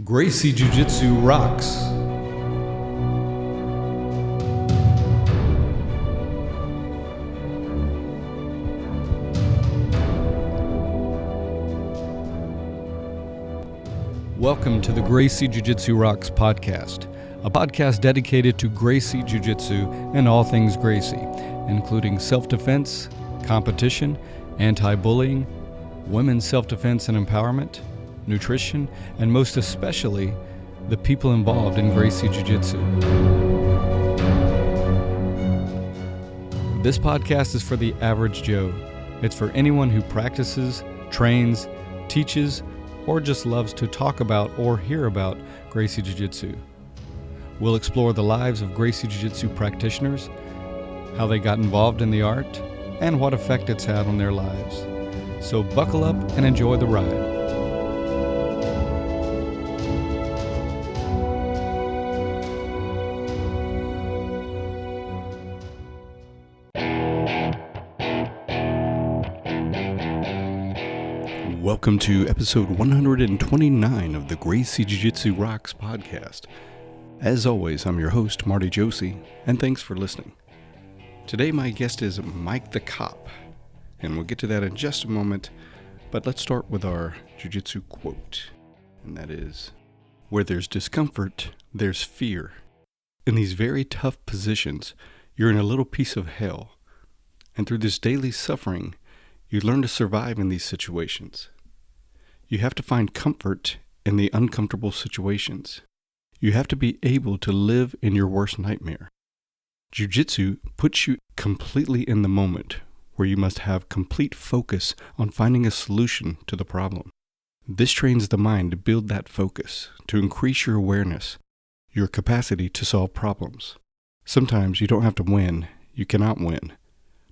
Gracie Jiu-Jitsu rocks. Welcome to the Gracie Jiu-Jitsu Rocks podcast, a podcast dedicated to Gracie Jiu-Jitsu and all things Gracie, including self-defense, competition, anti-bullying, women's self-defense and empowerment, nutrition, and most especially, the people involved in Gracie Jiu-Jitsu. This podcast is for the average Joe. It's for anyone who practices, trains, teaches, or just loves to talk about or hear about Gracie Jiu-Jitsu. We'll explore the lives of Gracie Jiu-Jitsu practitioners, how they got involved in the art, and what effect it's had on their lives. So buckle up and enjoy the ride. Welcome to episode 129 of the Gracie Jiu-Jitsu Rocks podcast. As always, I'm your host, Marty Josie, and thanks for listening. Today my guest is Mike the Cop, and we'll get to that in just a moment, but let's start with our jiu-jitsu quote, and that is, "Where there's discomfort, there's fear. In these very tough positions, you're in a little piece of hell, and through this daily suffering, you learn to survive in these situations. You have to find comfort in the uncomfortable situations. You have to be able to live in your worst nightmare. Jiu-jitsu puts you completely in the moment, where you must have complete focus on finding a solution to the problem. This trains the mind to build that focus, to increase your awareness, your capacity to solve problems. Sometimes you don't have to win, you cannot win,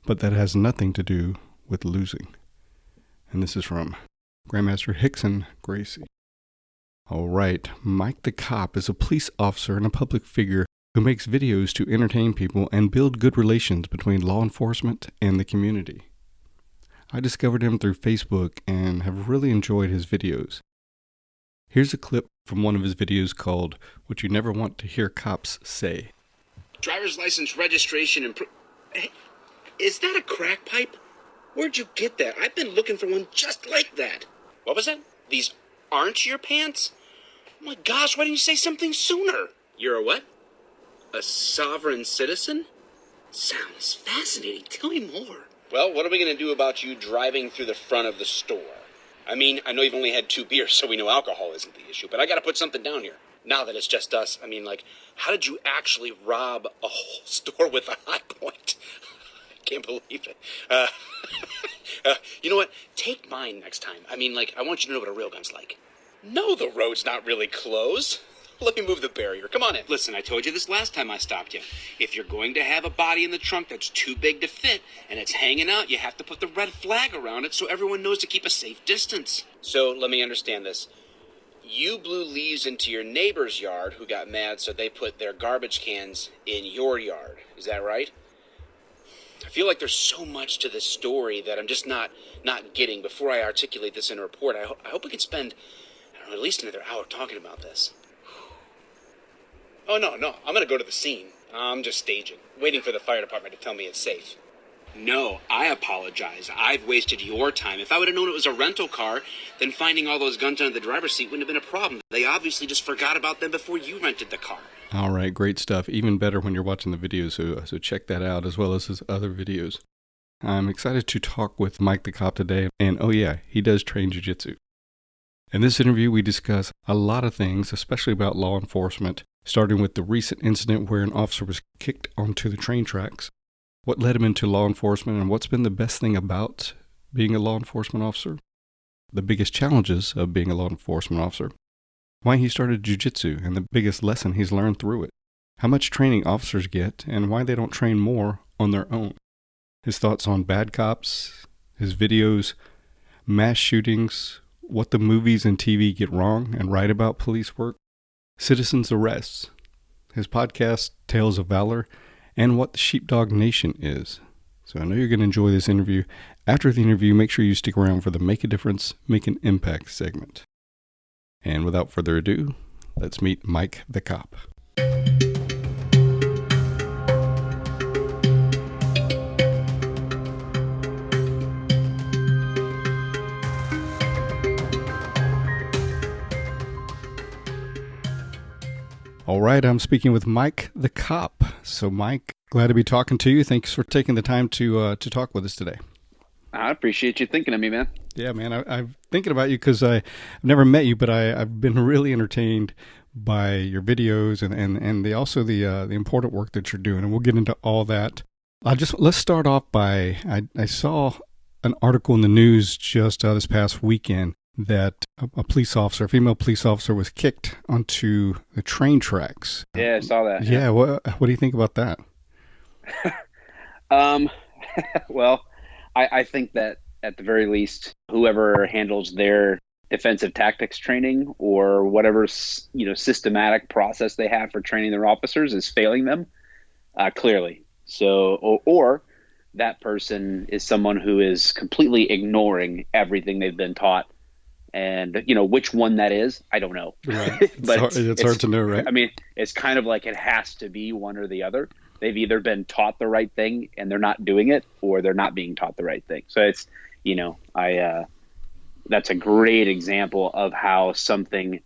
but that has nothing to do with losing." And this is from Grandmaster Hickson Gracie. All right, Mike the Cop is a police officer and a public figure who makes videos to entertain people and build good relations between law enforcement and the community. I discovered him through Facebook and have really enjoyed his videos. Here's a clip from one of his videos called "What You Never Want to Hear Cops Say." Driver's license registration and... Hey, is that a crack pipe? Where'd you get that? I've been looking for one just like that. What was that? These aren't your pants? Oh my gosh, why didn't you say something sooner? You're a what? A sovereign citizen? Sounds fascinating. Tell me more. Well, what are we going to do about you driving through the front of the store? I mean, I know you've only had 2 beers, so we know alcohol isn't the issue, but I got to put something down here. Now that it's just us, I mean, how did you actually rob a whole store with a hot point? Can't believe it. You know what? Take mine next time. I mean, I want you to know what a real gun's like. No, the road's not really closed. Let me move the barrier. Come on in. Listen, I told you this last time I stopped you. If you're going to have a body in the trunk that's too big to fit and it's hanging out, you have to put the red flag around it so everyone knows to keep a safe distance. So let me understand this. You blew leaves into your neighbor's yard who got mad, so they put their garbage cans in your yard. Is that right? I feel like there's so much to this story that I'm just not getting. Before I articulate this in a report, I hope we can spend, at least another hour talking about this. Oh, no, I'm going to go to the scene. I'm just staging, waiting for the fire department to tell me it's safe. No, I apologize. I've wasted your time. If I would have known it was a rental car, then finding all those guns under the driver's seat wouldn't have been a problem. They obviously just forgot about them before you rented the car. All right, great stuff. Even better when you're watching the videos, so check that out as well as his other videos. I'm excited to talk with Mike the Cop today, and oh yeah, he does train jiu-jitsu. In this interview, we discuss a lot of things, especially about law enforcement, starting with the recent incident where an officer was kicked onto the train tracks, what led him into law enforcement, and what's been the best thing about being a law enforcement officer, the biggest challenges of being a law enforcement officer, why he started jiu-jitsu and the biggest lesson he's learned through it, how much training officers get, and why they don't train more on their own, his thoughts on bad cops, his videos, mass shootings, what the movies and TV get wrong and right about police work, citizens' arrests, his podcast, Tales of Valor, and what the Sheepdog Nation is. So I know you're going to enjoy this interview. After the interview, make sure you stick around for the Make a Difference, Make an Impact segment. And without further ado, Let's meet Mike the cop. All right, I'm speaking with Mike the cop. So, Mike, glad to be talking to you. Thanks for taking the time to talk with us today. I appreciate you thinking of me, man. Yeah, man, I'm thinking about you because I've never met you, but I've been really entertained by your videos and the important work that you're doing, and we'll get into all that. Let's start off by I saw an article in the news just this past weekend that a female police officer, was kicked onto the train tracks. Yeah, I saw that. Yeah, what do you think about that? Well, I think that at the very least, whoever handles their defensive tactics training or whatever systematic process they have for training their officers is failing them clearly. So, or that person is someone who is completely ignoring everything they've been taught. And, which one that is, I don't know. Right. But it's hard to know, right? I mean, it's kind of like it has to be one or the other. They've either been taught the right thing and they're not doing it, or they're not being taught the right thing. So it's, that's a great example of how something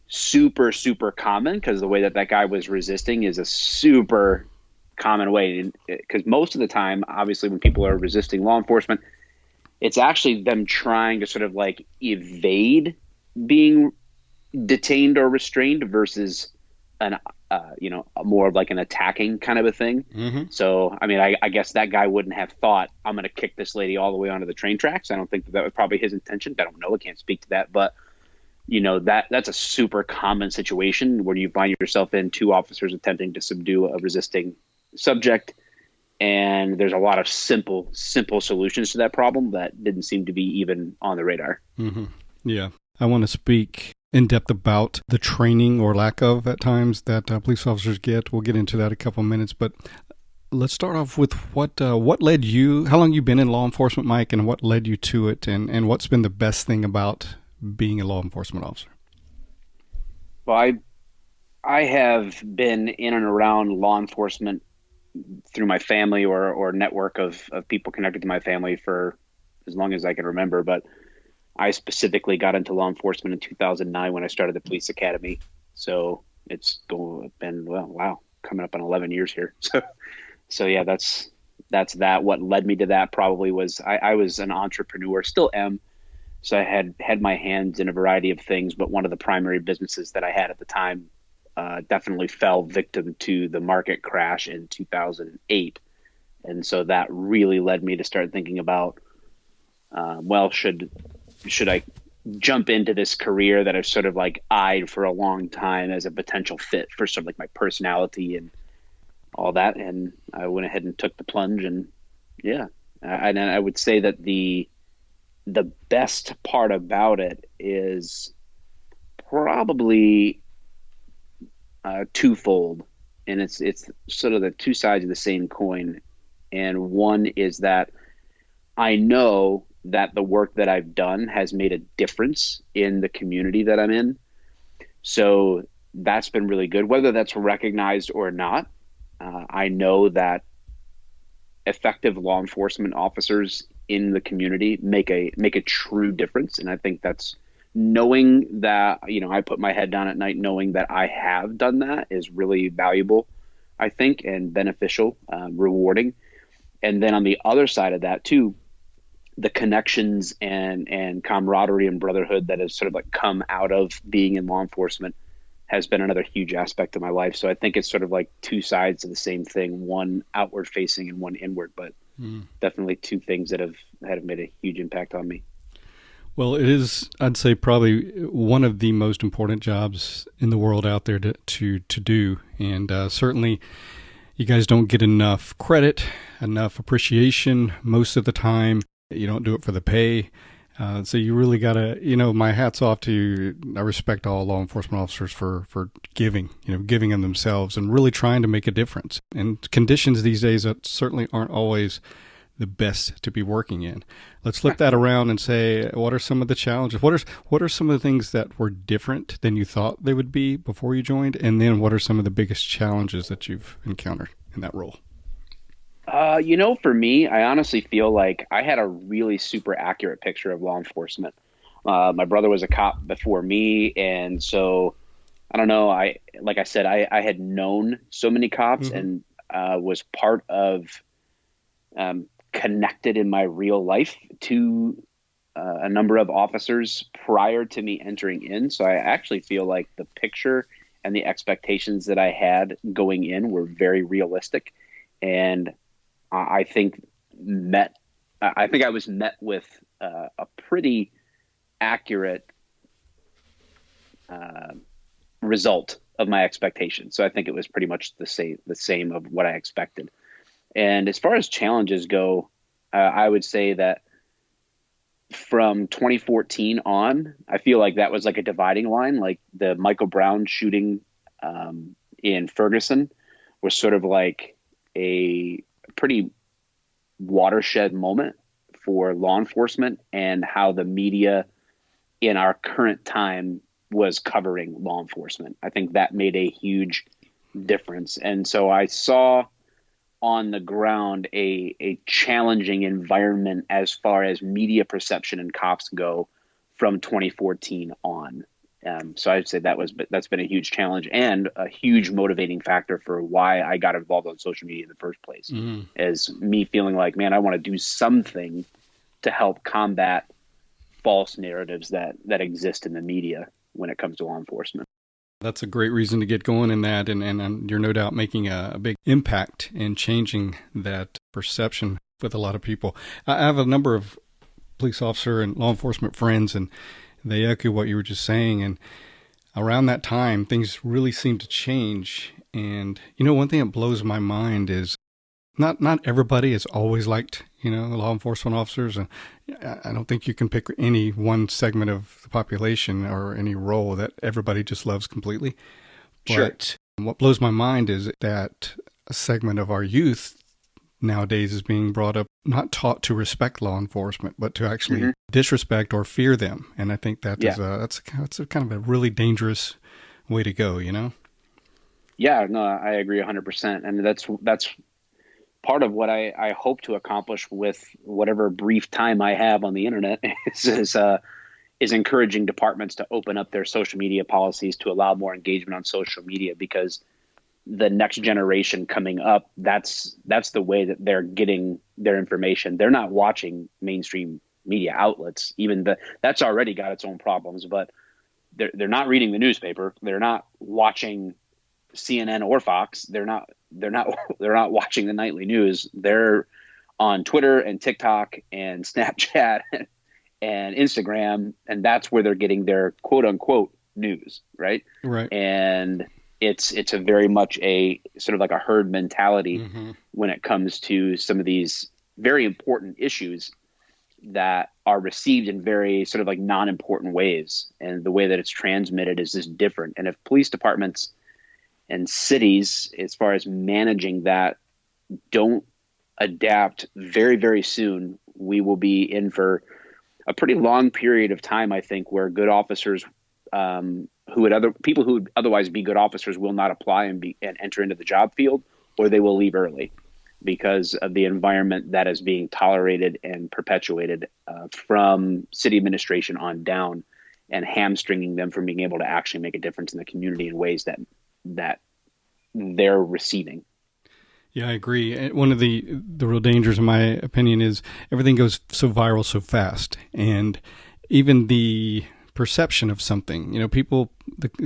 super, super common, because the way that guy was resisting is a super common way. Because most of the time, obviously, when people are resisting law enforcement, it's actually them trying to sort of like evade being detained or restrained versus more of like an attacking kind of a thing. Mm-hmm. So, I mean, I guess that guy wouldn't have thought, I'm going to kick this lady all the way onto the train tracks. I don't think that was probably his intention. I don't know. I can't speak to that. But, that's a super common situation where you find yourself in two officers attempting to subdue a resisting subject. And there's a lot of simple solutions to that problem that didn't seem to be even on the radar. Mm-hmm. Yeah. I want to speak in depth about the training or lack of at times that police officers get. We'll get into that in a couple of minutes, but let's start off with what led you, how long you've been in law enforcement, Mike, and what led you to it, and what's been the best thing about being a law enforcement officer? Well, I have been in and around law enforcement through my family or network of people connected to my family for as long as I can remember. But I specifically got into law enforcement in 2009 when I started the police academy. So it's been, coming up on 11 years here. So yeah, that's that. What led me to that probably was I was an entrepreneur, still am. So I had my hands in a variety of things, but one of the primary businesses that I had at the time definitely fell victim to the market crash in 2008. And so that really led me to start thinking about, should I jump into this career that I've sort of like eyed for a long time as a potential fit for sort of like my personality and all that. And I went ahead and took the plunge, and yeah. And I would say that the best part about it is probably twofold, and it's sort of the two sides of the same coin. And one is that I know that the work that I've done has made a difference in the community that I'm in. So that's been really good, whether that's recognized or not. I know that effective law enforcement officers in the community make a true difference. And I think that's knowing that, I put my head down at night, knowing that I have done that is really valuable, I think, and beneficial, rewarding. And then on the other side of that too, the connections and camaraderie and brotherhood that has sort of like come out of being in law enforcement has been another huge aspect of my life. So I think it's sort of like two sides of the same thing, one outward facing and one inward, but definitely two things that have made a huge impact on me. Well, it is, I'd say, probably one of the most important jobs in the world out there to do. And certainly you guys don't get enough credit, enough appreciation most of the time. You don't do it for the pay. So you really got to, my hat's off to you. I respect all law enforcement officers for giving them themselves and really trying to make a difference. And conditions these days that certainly aren't always the best to be working in. Let's flip that around and say, what are some of the challenges? What are some of the things that were different than you thought they would be before you joined? And then what are some of the biggest challenges that you've encountered in that role? For me, I honestly feel like I had a really super accurate picture of law enforcement. My brother was a cop before me, and so I don't know. Like I said, I had known so many cops and was part of connected in my real life to a number of officers prior to me entering in. So I actually feel like the picture and the expectations that I had going in were very realistic, and I think I was met with a pretty accurate result of my expectations. So I think it was pretty much the same of what I expected. And as far as challenges go, I would say that from 2014 on, I feel like that was like a dividing line. Like the Michael Brown shooting in Ferguson was sort of like a pretty watershed moment for law enforcement and how the media in our current time was covering law enforcement. I think that made a huge difference. And so I saw on the ground a challenging environment as far as media perception and cops go from 2014 on. So I'd say that's been a huge challenge and a huge motivating factor for why I got involved on social media in the first place. Is me feeling like, man, I want to do something to help combat false narratives that exist in the media when it comes to law enforcement. That's a great reason to get going in that, and you're no doubt making a big impact in changing that perception with a lot of people. I have a number of police officer and law enforcement friends, and they echo what you were just saying. And around that time, things really seem to change. And, one thing that blows my mind is not everybody has always liked, law enforcement officers. And I don't think you can pick any one segment of the population or any role that everybody just loves completely. But what blows my mind is that a segment of our youth nowadays is being brought up, not taught to respect law enforcement, but to actually disrespect or fear them. And I think that's a kind of a really dangerous way to go, Yeah, no, I agree 100%. And that's part of what I hope to accomplish with whatever brief time I have on the internet is encouraging departments to open up their social media policies to allow more engagement on social media, because the next generation coming up, that's the way that they're getting their information. They're not watching mainstream media outlets. That's already got its own problems, but they're not reading the newspaper. They're not watching CNN or Fox. They're not watching the nightly news. They're on Twitter and TikTok and Snapchat and Instagram, and that's where they're getting their quote unquote news, right? Right. And it's a very much a sort of like a herd mentality when it comes to some of these very important issues that are received in very sort of like non-important ways. And the way that it's transmitted is just different. And if police departments and cities, as far as managing that, don't adapt very, very soon, we will be in for a pretty long period of time, I think, where good officers people who would otherwise be good officers will not apply and enter into the job field, or they will leave early because of the environment that is being tolerated and perpetuated from city administration on down, and hamstringing them from being able to actually make a difference in the community in ways that they're receiving. Yeah, I agree. One of the real dangers, in my opinion, is everything goes so viral so fast, and even the perception of something, the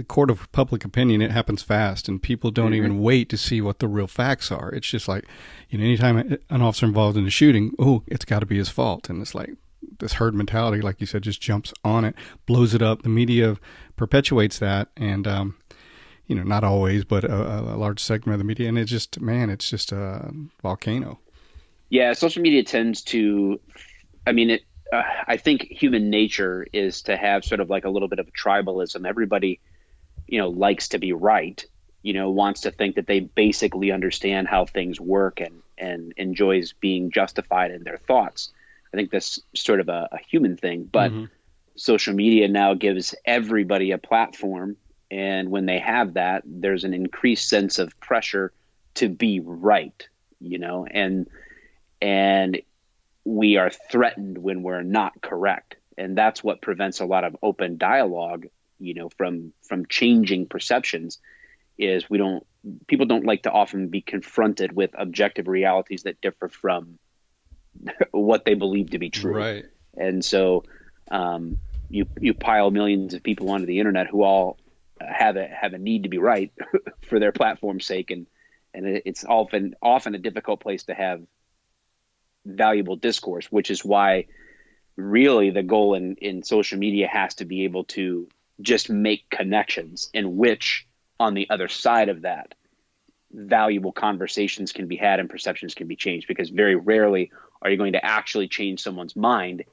court of public opinion, it happens fast, and people don't even wait to see what the real facts are. It's just like, anytime an officer involved in a shooting, it's got to be his fault. And it's like this herd mentality, like you said, just jumps on it, blows it up. The media perpetuates that. And, not always, but a large segment of the media. And it's just a volcano. Yeah. Social media tends to, I think human nature is to have sort of like a little bit of a tribalism. Everybody, likes to be right. wants to think that they basically understand how things work and enjoys being justified in their thoughts. I think that's sort of a human thing, but social media now gives everybody a platform. And when they have that, there's an increased sense of pressure to be right, and we are threatened when we're not correct. And that's what prevents a lot of open dialogue, from changing perceptions, is people don't like to often be confronted with objective realities that differ from what they believe to be true. Right. And so you pile millions of people onto the internet who all have a need to be right for their platform's sake, and it's often a difficult place to have valuable discourse, which is why really the goal in social media has to be able to just make connections, in which on the other side of that, valuable conversations can be had and perceptions can be changed, because very rarely are you going to actually change someone's mind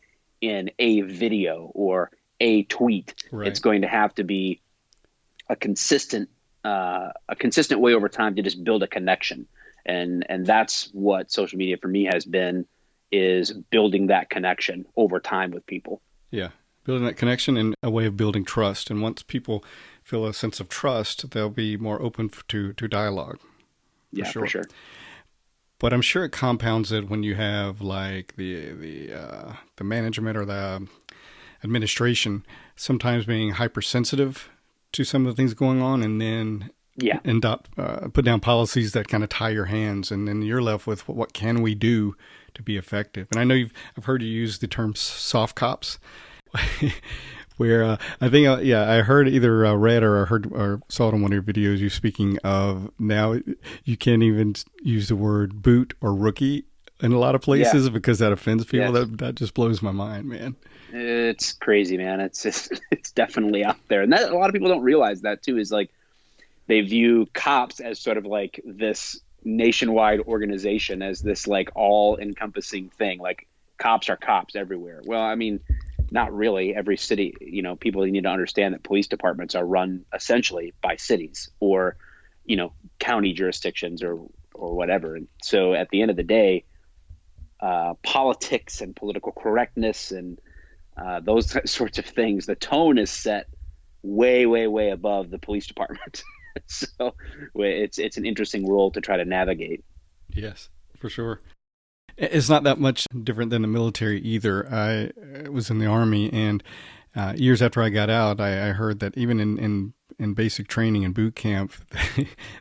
in a video or a tweet. Right. It's going to have to be a consistent way over time to just build a connection. And that's what social media for me has been, is building that connection over time with people. Yeah. Building that connection and a way of building trust. And once people feel a sense of trust, they'll be more open to dialogue. For sure. But I'm sure it compounds it when you have like the management or the administration sometimes being hypersensitive to some of the things going on, and then put down policies that kind of tie your hands, and then you're left with what can we do to be effective. And I know I've heard you use the term soft cops, where I think I heard either read or heard or saw it in one of your videos. You speaking of now you can't even use the word boot or rookie in a lot of places because that offends people. Yes. That just blows my mind, man. It's crazy, man. It's definitely out there, and that a lot of people don't realize that too. Is like they view cops as sort of like this nationwide organization, as this like all-encompassing thing. Like cops are cops everywhere. Well, I mean, not really. Every city, people need to understand that police departments are run essentially by cities or, county jurisdictions or whatever. And so at the end of the day, politics and political correctness and those sorts of things, the tone is set way, way, way above the police department. So it's an interesting role to try to navigate. Yes, for sure. It's not that much different than the military either. I was in the Army, and years after I got out, I heard that even in basic training and boot camp,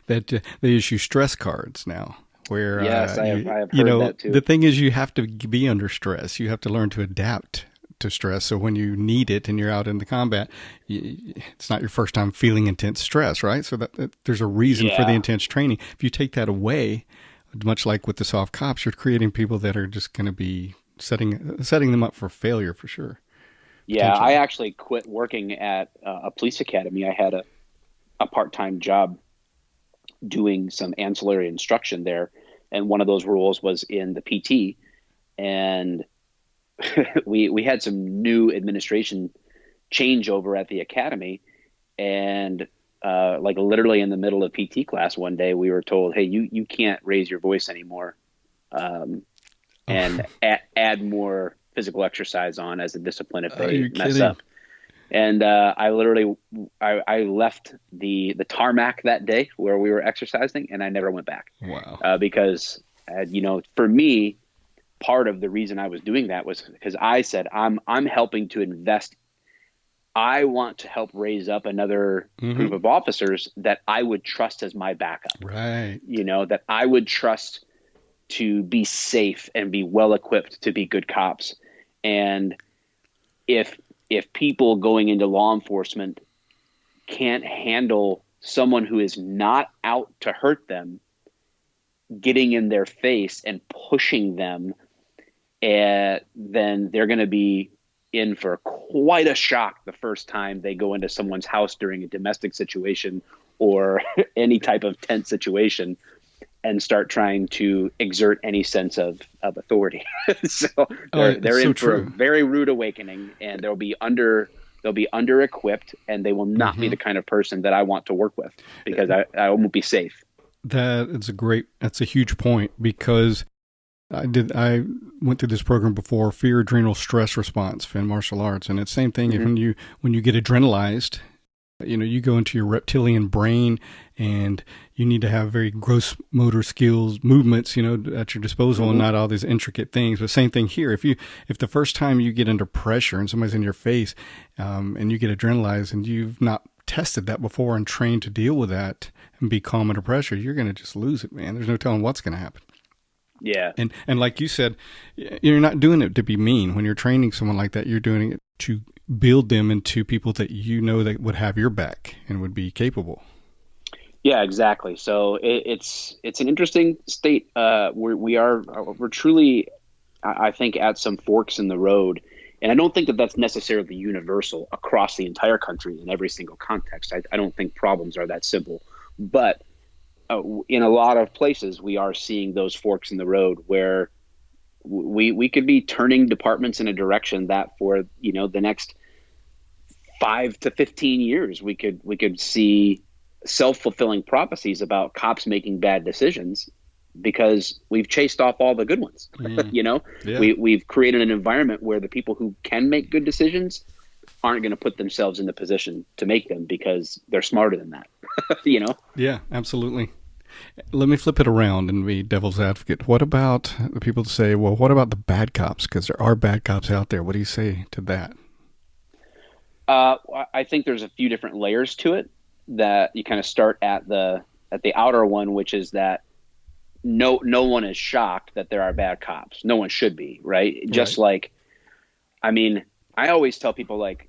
that they issue stress cards now. Where yes, I have heard that too. The thing is, you have to be under stress. You have to learn to adapt to stress. So when you need it and you're out in the combat, it's not your first time feeling intense stress, right? So that there's a reason for the intense training. If you take that away, much like with the soft cops, you're creating people that are just going to be setting them up for failure for sure. Yeah, I actually quit working at a police academy. I had a part-time job doing some ancillary instruction there, and one of those roles was in the PT. And we had some new administration changeover at the academy, and like literally in the middle of PT class one day, we were told, "Hey, you can't raise your voice anymore, and add more physical exercise on as a discipline if they mess up." And I literally left the tarmac that day where we were exercising, and I never went back. Wow! Because for me, part of the reason I was doing that was because I said I'm helping to invest. I want to help raise up another group of officers that I would trust as my backup. Right. That I would trust to be safe and be well equipped to be good cops. And if people going into law enforcement can't handle someone who is not out to hurt them, getting in their face and pushing them, then they're going to be in for quite a shock the first time they go into someone's house during a domestic situation or any type of tense situation and start trying to exert any sense of authority. So they're in for a very rude awakening, and they'll be under they'll be under equipped, and they will not be the kind of person that I want to work with, because I won't be safe. That's a huge point, because I went through this program before, fear adrenal stress response in martial arts. And it's the same thing. When you get adrenalized, you go into your reptilian brain, and you need to have very gross motor skills, movements, at your disposal, and not all these intricate things. But same thing here. If the first time you get under pressure and somebody's in your face, and you get adrenalized, and you've not tested that before and trained to deal with that and be calm under pressure, you're going to just lose it, man. There's no telling what's going to happen. Yeah. And like you said, you're not doing it to be mean. When you're training someone like that, you're doing it to build them into people that that would have your back and would be capable. Yeah, exactly. So it's an interesting state. We're truly, I think, at some forks in the road. And I don't think that that's necessarily universal across the entire country in every single context. I don't think problems are that simple. But in a lot of places, we are seeing those forks in the road where we could be turning departments in a direction that for the next 5 to 15 years we could see self-fulfilling prophecies about cops making bad decisions, because we've chased off all the good ones. Yeah. We've created an environment where the people who can make good decisions aren't going to put themselves in the position to make them, because they're smarter than that. Yeah, absolutely. Let me flip it around and be devil's advocate. What about the people that say, well, what about the bad cops? Because there are bad cops out there. What do you say to that? I think there's a few different layers to it. That you kind of start at the outer one, which is that no one is shocked that there are bad cops. No one should be, right? Just like, I always tell people, like,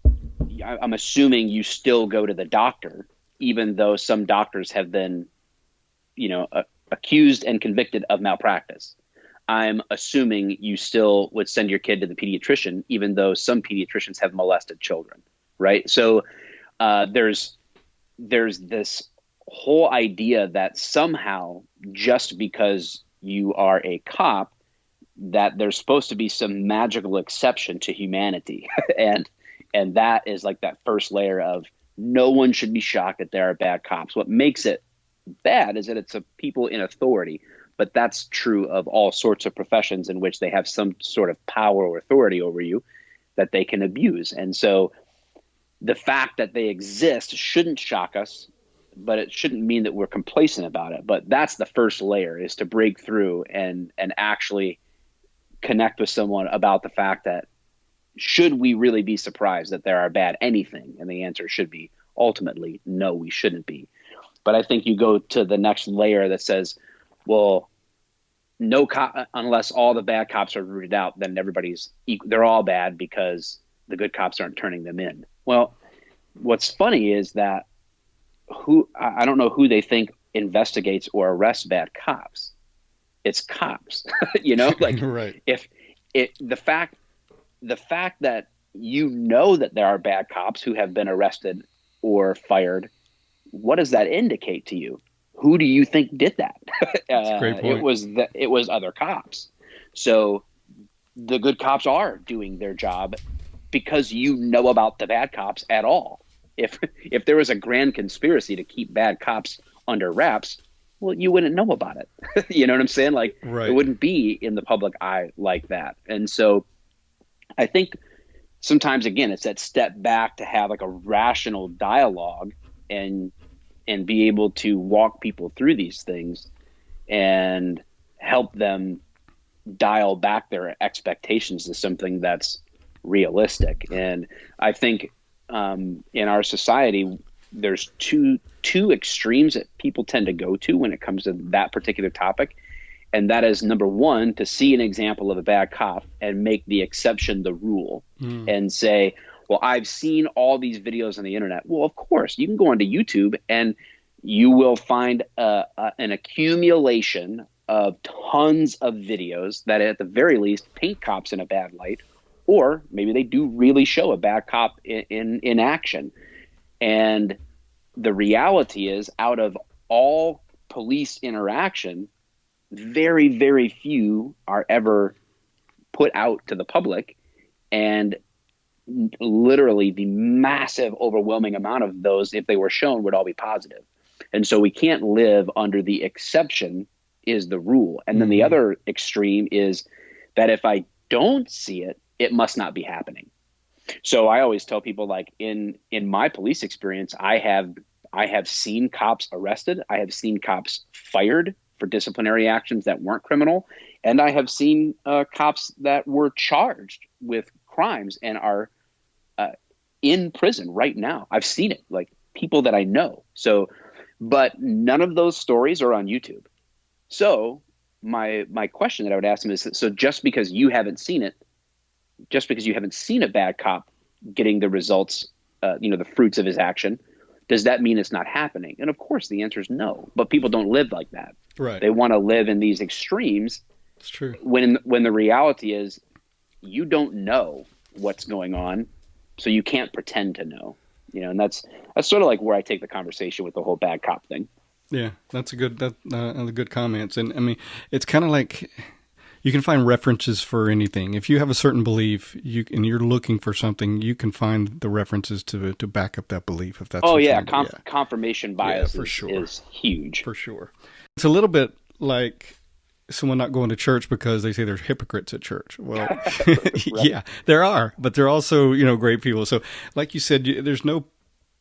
I'm assuming you still go to the doctor, even though some doctors have been accused and convicted of malpractice. I'm assuming you still would send your kid to the pediatrician, even though some pediatricians have molested children, right? So there's this whole idea that somehow, just because you are a cop, that there's supposed to be some magical exception to humanity. and that is like that first layer of, no one should be shocked that there are bad cops. What makes it bad is that it's a people in authority, but that's true of all sorts of professions in which they have some sort of power or authority over you that they can abuse. And so the fact that they exist shouldn't shock us, but it shouldn't mean that we're complacent about it. But that's the first layer, is to break through and actually connect with someone about the fact that, should we really be surprised that there are bad anything? And the answer should be ultimately, no, we shouldn't be. But I think you go to the next layer that says, well, no cop, unless all the bad cops are rooted out, then everybody's equal. They're all bad because the good cops aren't turning them in. Well, what's funny is that I don't know who they think investigates or arrests bad cops. It's cops, like right. If the fact that that there are bad cops who have been arrested or fired, what does that indicate to you? Who do you think did that? That's a great point. It was other cops. So the good cops are doing their job because about the bad cops at all. If there was a grand conspiracy to keep bad cops under wraps, well, you wouldn't know about it. You know what I'm saying? Like, right. It wouldn't be in the public eye like that. And so I think sometimes, again, it's that step back to have like a rational dialogue and be able to walk people through these things and help them dial back their expectations to something that's realistic. And I think in our society, there's two extremes that people tend to go to when it comes to that particular topic. And that is, number one, to see an example of a bad cop and make the exception the rule and say, well, I've seen all these videos on the internet. Well, of course, you can go onto YouTube and you will find an accumulation of tons of videos that at the very least paint cops in a bad light, or maybe they do really show a bad cop in action. And the reality is, out of all police interaction, very, very few are ever put out to the public. And literally the massive overwhelming amount of those, if they were shown, would all be positive. And so we can't live under the exception is the rule. And then the other extreme is that if I don't see it, it must not be happening. So I always tell people, like, in my police experience, I have seen cops arrested. I have seen cops fired for disciplinary actions that weren't criminal. And I have seen cops that were charged with crimes and are in prison right now. I've seen it, like people that I know. So, but none of those stories are on YouTube. So my question that I would ask them is, so just because you haven't seen it, just because you haven't seen a bad cop getting the results, the fruits of his action, does that mean it's not happening? And of course the answer is no, but people don't live like that. Right. They want to live in these extremes. It's true. When the reality is you don't know what's going on, so you can't pretend to know, and that's sort of like where I take the conversation with the whole bad cop thing. Yeah, that's a good comments. And I mean, it's kind of like you can find references for anything. If you have a certain belief, and you're looking for something, you can find the references to back up that belief. If that's confirmation bias is huge for sure. It's a little bit like someone not going to church because they say there's hypocrites at church. Well, right. Yeah, there are, but they're also great people. So, like you said, there's no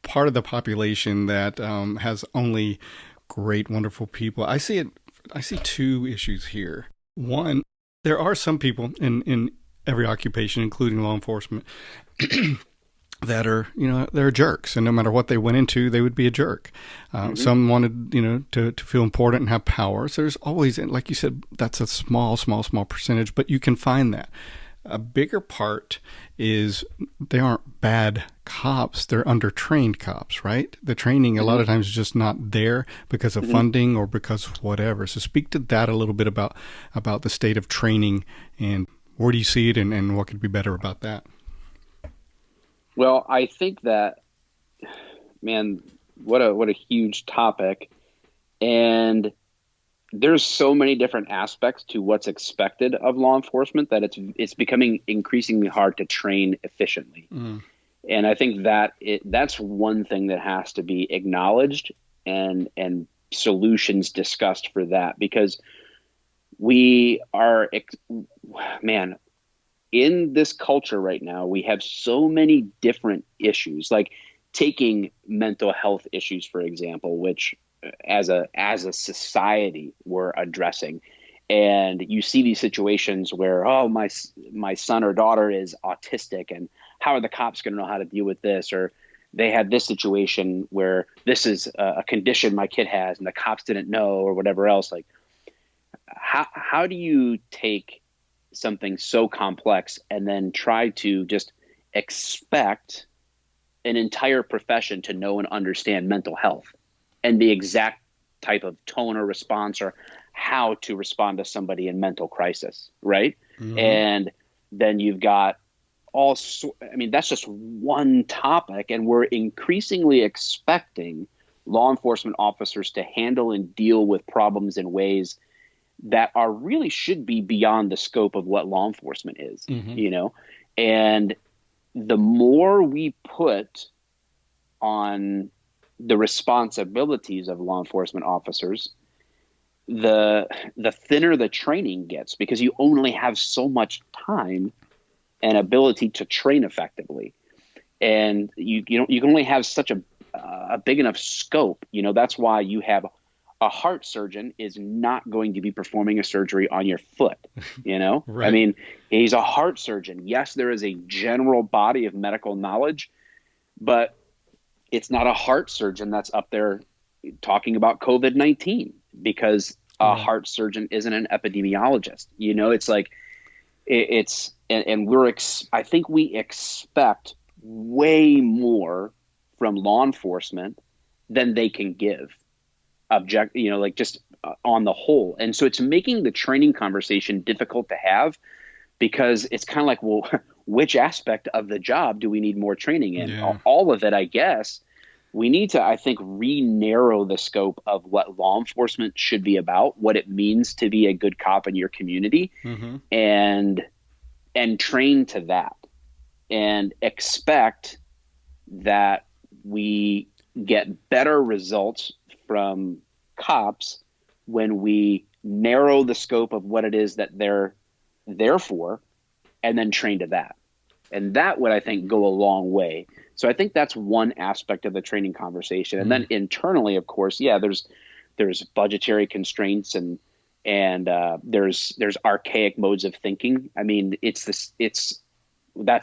part of the population that has only great, wonderful people. I see two issues here. One, there are some people in every occupation, including law enforcement, that are, they're jerks. And no matter what they went into, they would be a jerk. Some wanted, to feel important and have power. So there's always, like you said, that's a small percentage, but you can find that. A bigger part is they aren't bad cops. They're undertrained cops, right? The training a lot of times is just not there because of funding or because of whatever. So speak to that a little bit about the state of training and where do you see it and what could be better about that? Well, I think that, man, what a huge topic. And there's so many different aspects to what's expected of law enforcement that it's becoming increasingly hard to train efficiently. And I think that that's one thing that has to be acknowledged and solutions discussed for that, because we are, man, in this culture right now, we have so many different issues, like taking mental health issues, for example, which as a society we're addressing. And you see these situations where, oh, my son or daughter is autistic, and how are the cops going to know how to deal with this? Or they had this situation where this is a condition my kid has and the cops didn't know, or whatever else. Like, how do you take something so complex and then try to just expect an entire profession to know and understand mental health and the exact type of tone or response or how to respond to somebody in mental crisis, right? And then you've got that's just one topic, and we're increasingly expecting law enforcement officers to handle and deal with problems in ways that are really should be beyond the scope of what law enforcement is, and the more we put on the responsibilities of law enforcement officers, the thinner the training gets, because you only have so much time and ability to train effectively. And you can only have such a big enough scope. That's why you have a heart surgeon is not going to be performing a surgery on your foot, Right. I mean, he's a heart surgeon. Yes, there is a general body of medical knowledge, but it's not a heart surgeon that's up there talking about COVID-19, because a heart surgeon isn't an epidemiologist. It's like I think we expect way more from law enforcement than they can give. Just on the whole. And so it's making the training conversation difficult to have, because it's kind of like, well, which aspect of the job do we need more training in? Yeah. All of it, I guess. We need to, I think, re-narrow the scope of what law enforcement should be about, what it means to be a good cop in your community, and train to that. and expect that we get better results from cops when we narrow the scope of what it is that they're there for and then train to that. And that would, I think, go a long way. So I think that's one aspect of the training conversation. And then internally, of course, yeah, there's budgetary constraints and there's archaic modes of thinking. I mean, that's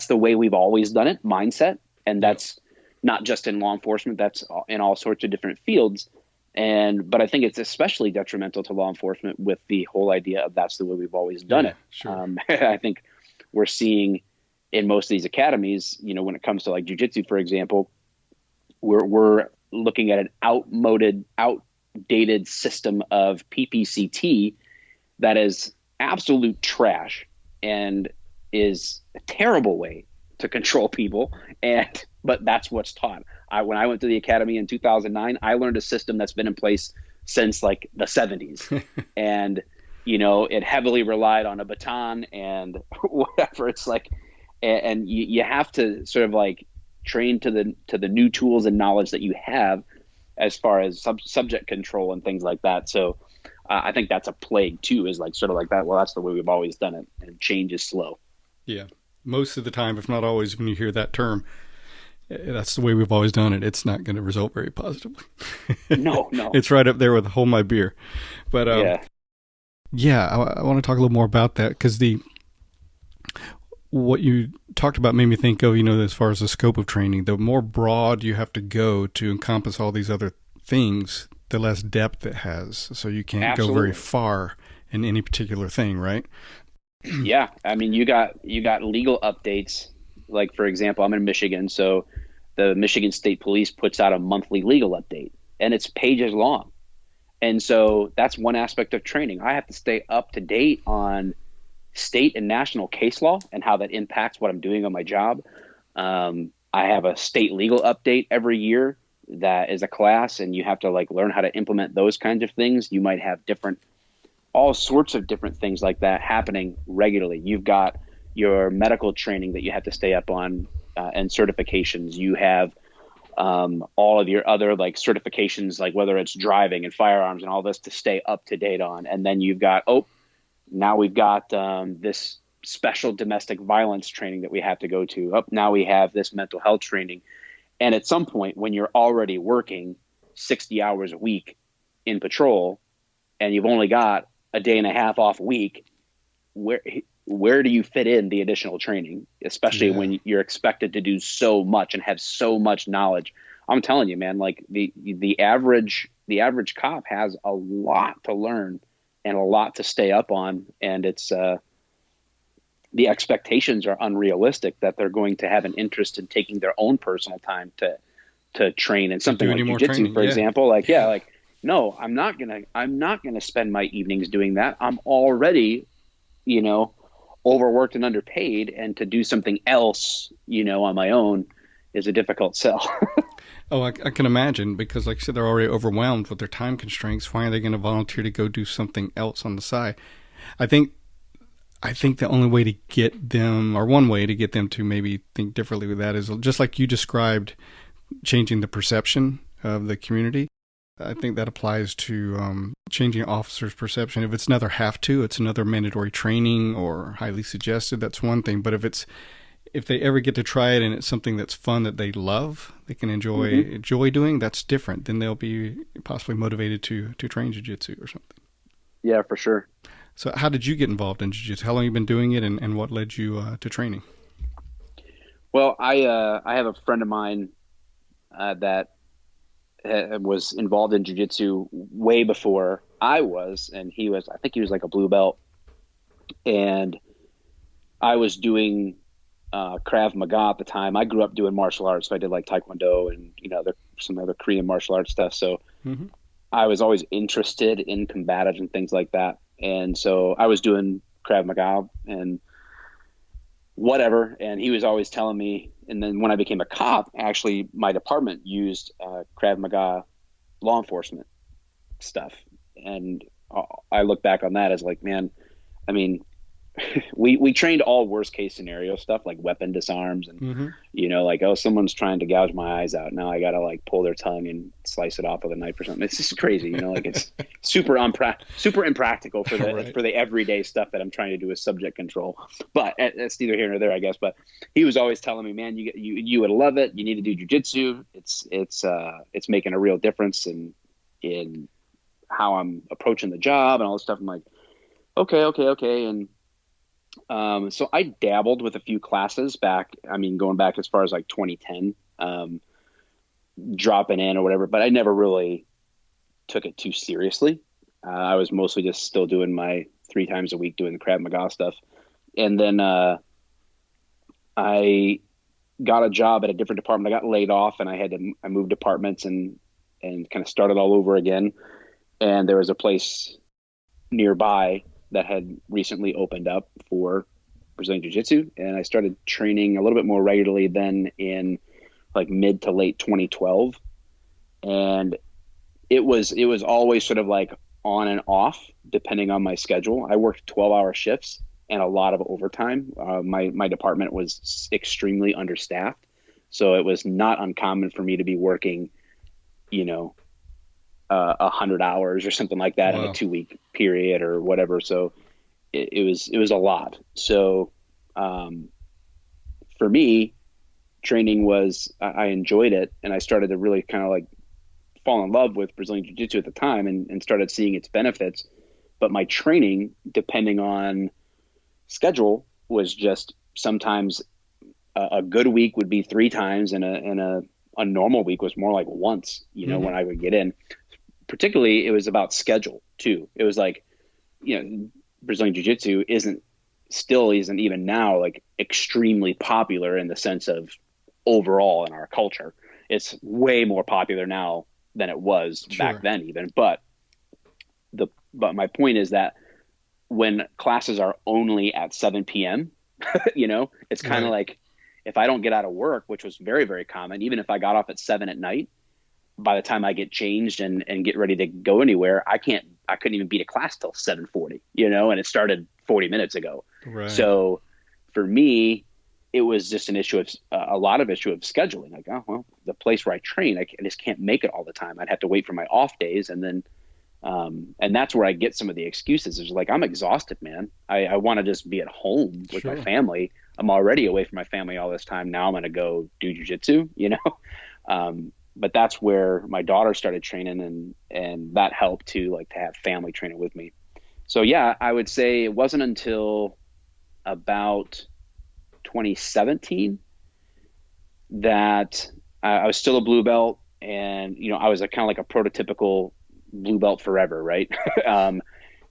the way we've always done it, mindset, and that's not just in law enforcement. That's in all sorts of different fields. But I think it's especially detrimental to law enforcement with the whole idea of that's the way we've always done it. Sure. I think we're seeing in most of these academies, when it comes to like jujitsu, for example, we're looking at an outdated system of PPCT that is absolute trash and is a terrible way to control people. But that's what's taught. When I went to the academy in 2009, I learned a system that's been in place since like the 70s. And, it heavily relied on a baton and whatever. It's like, and you have to sort of like train to the new tools and knowledge that you have as far as subject control and things like that. So I think that's a plague too, is like sort of like that. Well, that's the way we've always done it, and change is slow. Yeah. Most of the time, if not always, when you hear that term, that's the way we've always done it, it's not going to result very positively. No. It's right up there with hold my beer. But I want to talk a little more about that, because what you talked about made me think of, as far as the scope of training, the more broad you have to go to encompass all these other things, the less depth it has. So you can't go very far in any particular thing, right? Yeah. I mean, you got legal updates. Like, for example, I'm in Michigan. So the Michigan State Police puts out a monthly legal update, and it's pages long. And so that's one aspect of training. I have to stay up to date on state and national case law and how that impacts what I'm doing on my job. I have a state legal update every year that is a class, and you have to like learn how to implement those kinds of things. You might have all sorts of different things like that happening regularly. You've got your medical training that you have to stay up on, and certifications. You have all of your other like certifications, like whether it's driving and firearms and all this, to stay up to date on. And then you've got, now we've got this special domestic violence training that we have to go to. Now we have this mental health training. And at some point, when you're already working 60 hours a week in patrol and you've only got a day and a half off a week, where do you fit in the additional training, especially when you're expected to do so much and have so much knowledge? I'm telling you, man, like the average cop has a lot to learn and a lot to stay up on. And it's the expectations are unrealistic that they're going to have an interest in taking their own personal time to train in something like jiu-jitsu, for example. No, I'm not gonna spend my evenings doing that. I'm already, overworked and underpaid, and to do something else, on my own is a difficult sell. I can imagine, because like I said, they're already overwhelmed with their time constraints. Why are they going to volunteer to go do something else on the side? I think the only way to get them, or one way to get them to maybe think differently with that, is just like you described, changing the perception of the community. I think that applies to changing officers' perception. If it's another it's another mandatory training or highly suggested, that's one thing. But if they ever get to try it and it's something that's fun, that they love, they can enjoy doing, that's different. Then they'll be possibly motivated to train jiu-jitsu or something. Yeah, for sure. So how did you get involved in jiu-jitsu? How long have you been doing it, and what led you to training? Well, I have a friend of mine that was involved in jiu-jitsu way before I was, and I think he was like a blue belt, and I was doing Krav Maga at the time. I grew up doing martial arts, so I did like Taekwondo and some other Korean martial arts stuff. So I was always interested in combatives and things like that, and so I was doing Krav Maga and whatever, and he was always telling me. And then when I became a cop, actually my department used Krav Maga law enforcement stuff, and I look back on that as like, man, I mean, we trained all worst case scenario stuff like weapon disarms and Mm-hmm. like, oh, someone's trying to gouge my eyes out, now I gotta like pull their tongue and slice it off with a knife or something. It's just crazy, like it's super impractical for the Right. for the everyday stuff that I'm trying to do with subject control. But that's neither here nor there, I guess. But he was always telling me, man, you would love it, you need to do jujitsu. It's making a real difference in how I'm approaching the job and all this stuff. I'm like, okay. And so I dabbled with a few classes back. I mean, going back as far as like 2010, dropping in or whatever, but I never really took it too seriously. I was mostly just still doing my 3 times a week doing the Krav Maga stuff. And then I got a job at a different department. I got laid off and I moved departments and kind of started all over again. And there was a place nearby that had recently opened up for Brazilian Jiu-Jitsu, and I started training a little bit more regularly then in like mid to late 2012. And it was always sort of like on and off depending on my schedule. I worked 12-hour shifts and a lot of overtime. My department was extremely understaffed, so it was not uncommon for me to be working, 100 hours or something like that in a Wow. 2 week period or whatever. So it was a lot. So for me, training I enjoyed it, and I started to really kind of like fall in love with Brazilian Jiu-Jitsu at the time and started seeing its benefits. But my training, depending on schedule, was just sometimes a good week would be 3 times, and a normal week was more like once. Mm-hmm. When I would get in. Particularly, it was about schedule too. It was like, Brazilian Jiu-Jitsu isn't even now like extremely popular in the sense of overall in our culture. It's way more popular now than it was Sure. back then even. But my point is that when classes are only at 7 p.m., it's kind of Right. like if I don't get out of work, which was very, very common, even if I got off at 7 at night, by the time I get changed and get ready to go anywhere, I couldn't even be to class till 7:40, and it started 40 minutes ago. Right. So for me, it was just a lot of issue of scheduling. Like, oh, well, the place where I train, I just can't make it all the time. I'd have to wait for my off days. And that's where I get some of the excuses. It's like, I'm exhausted, man. I want to just be at home with my Sure. family. I'm already away from my family all this time. Now I'm going to go do jujitsu. But that's where my daughter started training, and that helped to have family training with me. So yeah, I would say it wasn't until about 2017 that I was still a blue belt, and I was kind of like a prototypical blue belt forever, right?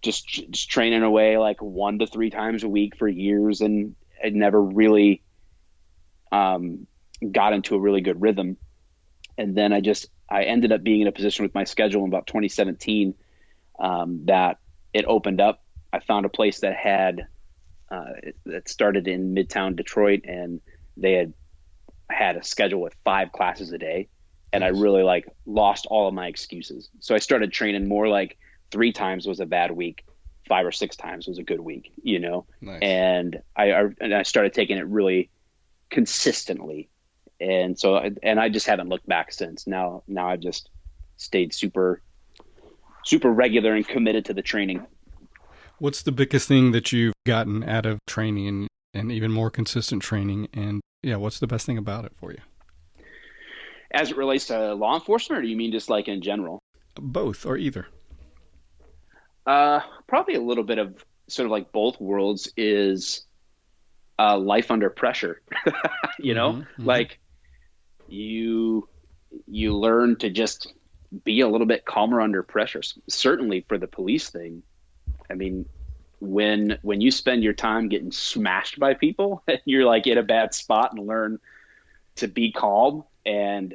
Just training away like 1 to 3 times a week for years, and I never really got into a really good rhythm. And then I ended up being in a position with my schedule in about 2017 that it opened up. I found a place that that started in Midtown Detroit, and they had a schedule with 5 classes a day. And I Nice. really lost all of my excuses. So I started training more like 3 times was a bad week, 5 or 6 times was a good week. Nice. And I started taking it really consistently. And so, and I just haven't looked back since. Now I've just stayed super, super regular and committed to the training. What's the biggest thing that you've gotten out of training and even more consistent training? And yeah, what's the best thing about it for you? As it relates to law enforcement, or do you mean just like in general? Both or either. Probably a little bit of sort of like both worlds is life under pressure. Mm-hmm. Mm-hmm. Like you learn to just be a little bit calmer under pressure. Certainly for the police thing. I mean, when you spend your time getting smashed by people, and you're like in a bad spot, and learn to be calm and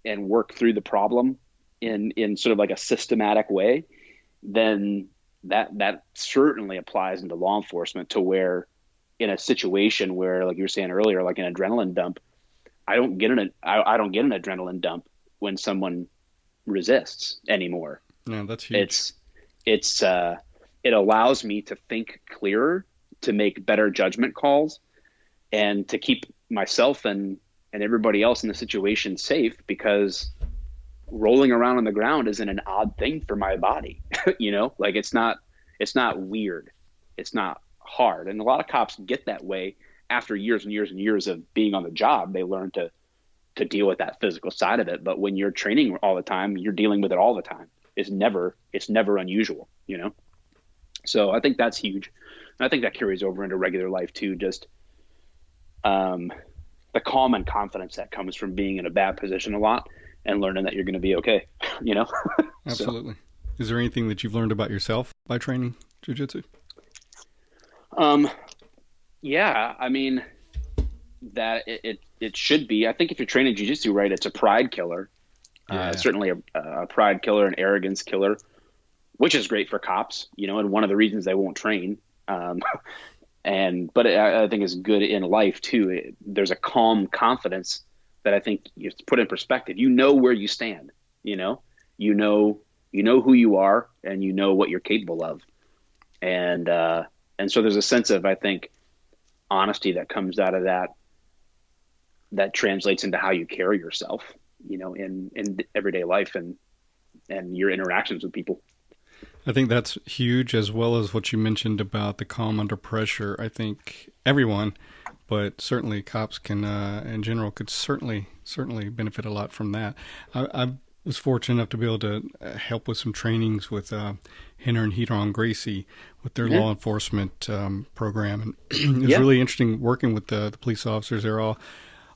work through the problem in sort of like a systematic way, then that certainly applies into law enforcement, to where in a situation where, like you were saying earlier, like an adrenaline dump, I don't get an adrenaline dump when someone resists anymore. Yeah, that's huge. It's it allows me to think clearer to make better judgment calls and to keep myself and everybody else in the situation safe, because rolling around on the ground isn't an odd thing for my body. Like it's not weird. It's not hard. And a lot of cops get that way after years and years and years of being on the job. They learn to deal with that physical side of it. But when you're training all the time, you're dealing with it all the time. It's never unusual, So I think that's huge. And I think that carries over into regular life too. Just the calm and confidence that comes from being in a bad position a lot and learning that you're going to be okay, Absolutely. So. Is there anything that you've learned about yourself by training jiu-jitsu? Yeah, I mean, that it should be. I think if you're training jiu-jitsu right, it's a pride killer. Yeah. Certainly a pride killer, an arrogance killer, which is great for cops, and one of the reasons they won't train. But I think it's good in life too. There's a calm confidence that I think you have to put in perspective. You know where you stand, you know who you are, and you know what you're capable of. And so there's a sense of, I think, honesty that comes out of that translates into how you carry yourself, in everyday life and your interactions with people. I think that's huge, as well as what you mentioned about the calm under pressure. I think everyone, but certainly cops can, in general, could certainly benefit a lot from that. I was fortunate enough to be able to help with some trainings with Henner and Hedron Gracie with their law enforcement program. And it was really interesting working with the police officers. They're all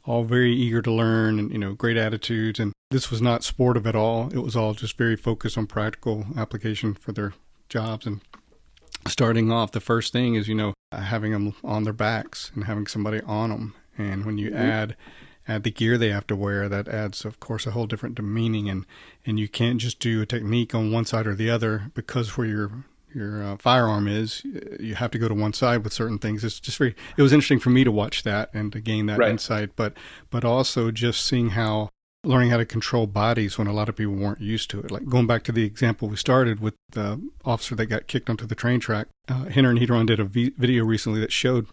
very eager to learn and, great attitudes. And this was not sportive at all. It was all just very focused on practical application for their jobs. And starting off, the first thing is, having them on their backs and having somebody on them. And when you add the gear they have to wear, that adds, of course, a whole different meaning. And you can't just do a technique on one side or the other, because where your firearm is, you have to go to one side with certain things. It's just it was interesting for me to watch that and to gain that insight, but also just learning how to control bodies when a lot of people weren't used to it. Like going back to the example we started with the officer that got kicked onto the train track, Henner and Hedron did a video recently that showed.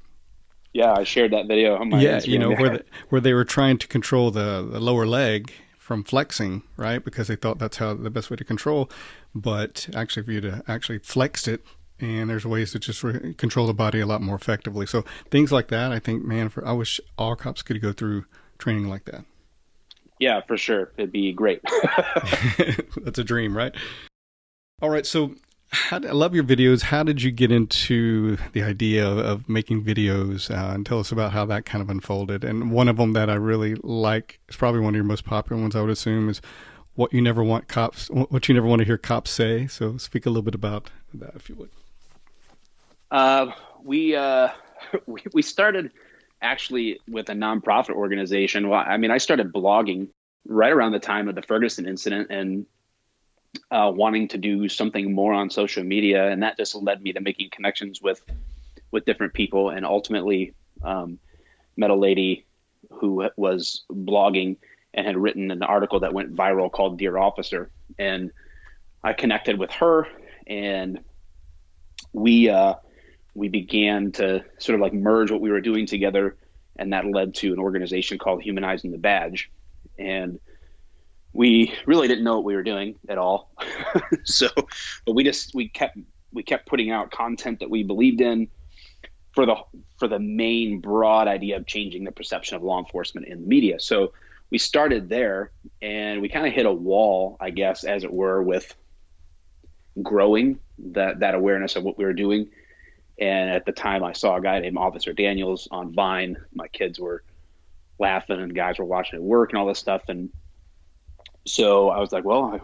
Yeah, I shared that video on my Instagram. Where they were trying to control the lower leg from flexing, right? Because they thought that's the best way to control. But actually, for you to actually flex it, and there's ways to just control the body a lot more effectively. So things like that, I think, I wish all cops could go through training like that. Yeah, for sure. It'd be great. That's a dream, right? All right. So I love your videos. How did you get into the idea of making videos? And tell us about how that kind of unfolded. And one of them that I really like, is probably one of your most popular ones, I would assume, is what you never want to hear cops say. So speak a little bit about that, if you would. We started actually with a nonprofit organization. Well, I mean, I started blogging right around the time of the Ferguson incident and wanting to do something more on social media. And that just led me to making connections with different people, and ultimately met a lady who was blogging and had written an article that went viral called Dear Officer. And I connected with her, and we began to sort of like merge what we were doing together. And that led to an organization called Humanizing the Badge. And we really didn't know what we were doing at all. But we kept putting out content that we believed in for the main broad idea of changing the perception of law enforcement in the media. So we started there, and we kind of hit a wall, I guess, as it were, with growing that awareness of what we were doing. And at the time, I saw a guy named Officer Daniels on Vine. My kids were laughing, and guys were watching it work and all this stuff. And so I was like, well,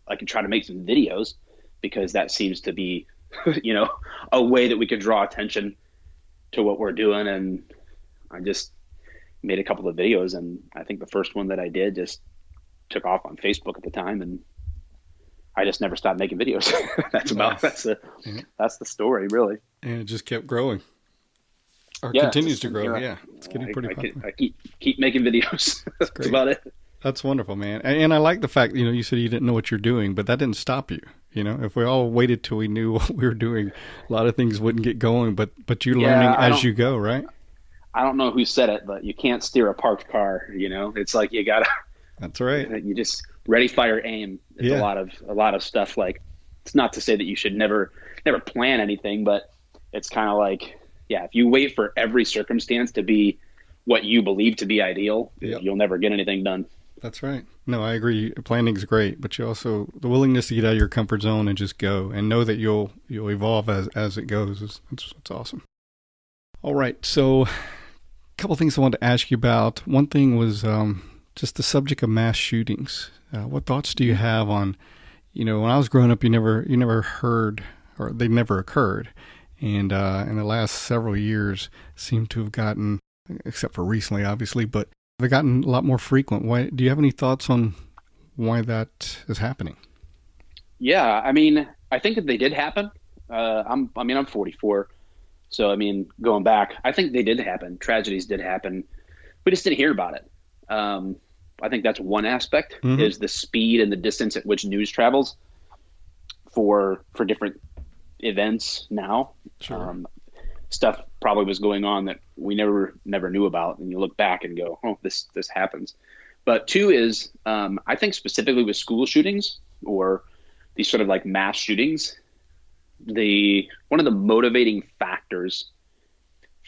I can try to make some videos, because that seems to be, a way that we could draw attention to what we're doing. And I just made a couple of videos, and I think the first one that I did just took off on Facebook at the time, and I just never stopped making videos. That's the story, really. And it just kept growing. Or continues to grow. It's getting pretty popular. I keep making videos. That's about it. That's wonderful, man. And I like the fact, you said you didn't know what you're doing, but that didn't stop you. If we all waited till we knew what we were doing, a lot of things wouldn't get going. But you're Yeah, learning as you go, right? I don't know who said it, but you can't steer a parked car. It's like you gotta That's right. you just ready, fire, aim. It's Yeah. a lot of stuff. Like, it's not to say that you should never plan anything, but it's kind of like, yeah, if you wait for every circumstance to be what you believe to be ideal, Yep. you'll never get anything done. That's right. No, I agree. Planning's great, but you also the willingness to get out of your comfort zone and just go and know that you'll evolve as it goes. It's awesome. All right, so a couple things I wanted to ask you about. One thing was just the subject of mass shootings. What thoughts do you have on, when I was growing up, you never heard, or they never occurred, and in the last several years seem to have gotten, except for recently, obviously, but they've gotten a lot more frequent. Why? Do you have any thoughts on why that is happening? Yeah, I mean, I think that they did happen. I'm 44, so going back, I think they did happen. Tragedies did happen. We just didn't hear about it. I think that's one aspect, is the speed and the distance at which news travels for different events now. Sure. Stuff probably was going on that we never knew about, and you look back and go, oh, this happens. But two is, I think specifically with school shootings or these sort of like mass shootings, one of the motivating factors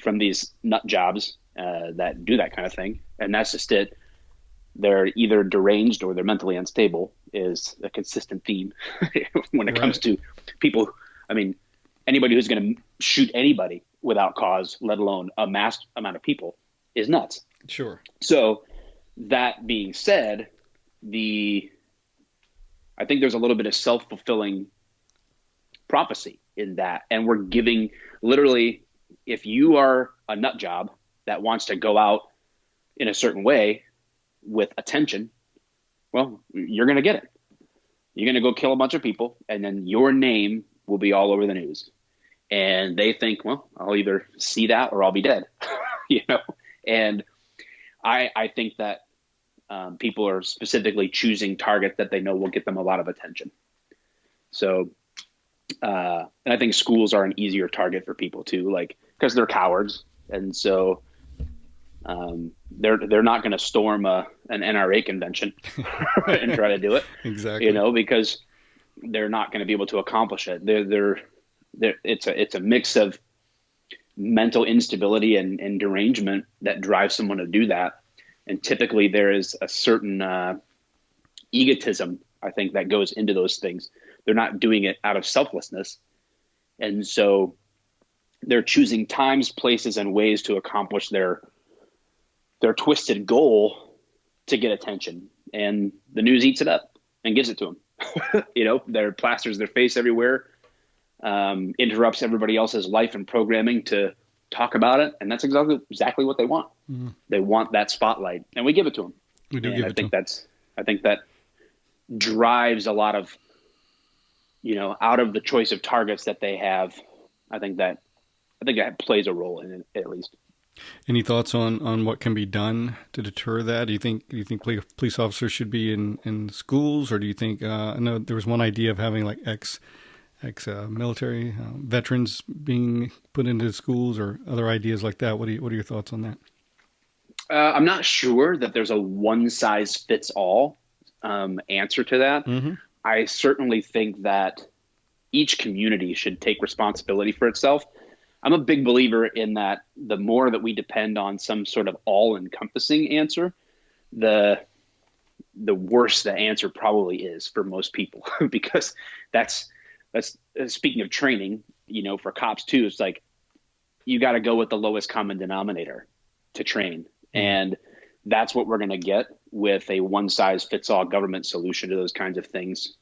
from these nut jobs that do that kind of thing, and that's just it, they're either deranged or they're mentally unstable, is a consistent theme when it comes to people. Anybody who's going to shoot anybody without cause, let alone a mass amount of people, is nuts. Sure. So that being said, I think there's a little bit of self-fulfilling prophecy in that. And we're giving, literally, if you are a nut job that wants to go out in a certain way with attention, well, you're going to get it. You're going to go kill a bunch of people, and then your name will be all over the news. And they think, well, I'll either see that or I'll be dead, And I think that people are specifically choosing targets that they know will get them a lot of attention. So, and I think schools are an easier target for people too, like, because they're cowards, and so they're not going to storm an NRA convention and try to do it. Exactly. Because they're not going to be able to accomplish it. It's a mix of mental instability and derangement that drives someone to do that. And typically there is a certain egotism, I think, that goes into those things. They're not doing it out of selflessness. And so they're choosing times, places, and ways to accomplish their twisted goal to get attention. And the news eats it up and gives it to them. There plasters their face everywhere, interrupts everybody else's life and programming to talk about it, and that's exactly what they want. Mm-hmm. They want that spotlight, and we give it to them. We do, and give I it think to them. I think that drives a lot of, out of the choice of targets that they have. I think that plays a role in it, at least. Any thoughts on what can be done to deter that? Do you think police officers should be in schools, or do you think I know there was one idea of having like ex military veterans being put into schools, or other ideas like that? What are your thoughts on that? I'm not sure that there's a one size fits all answer to that. Mm-hmm. I certainly think that each community should take responsibility for itself. I'm a big believer in that the more that we depend on some sort of all-encompassing answer, the worse the answer probably is for most people, because that's speaking of training, for cops too, it's like you got to go with the lowest common denominator to train. Mm-hmm. And that's what we're going to get with a one-size-fits-all government solution to those kinds of things.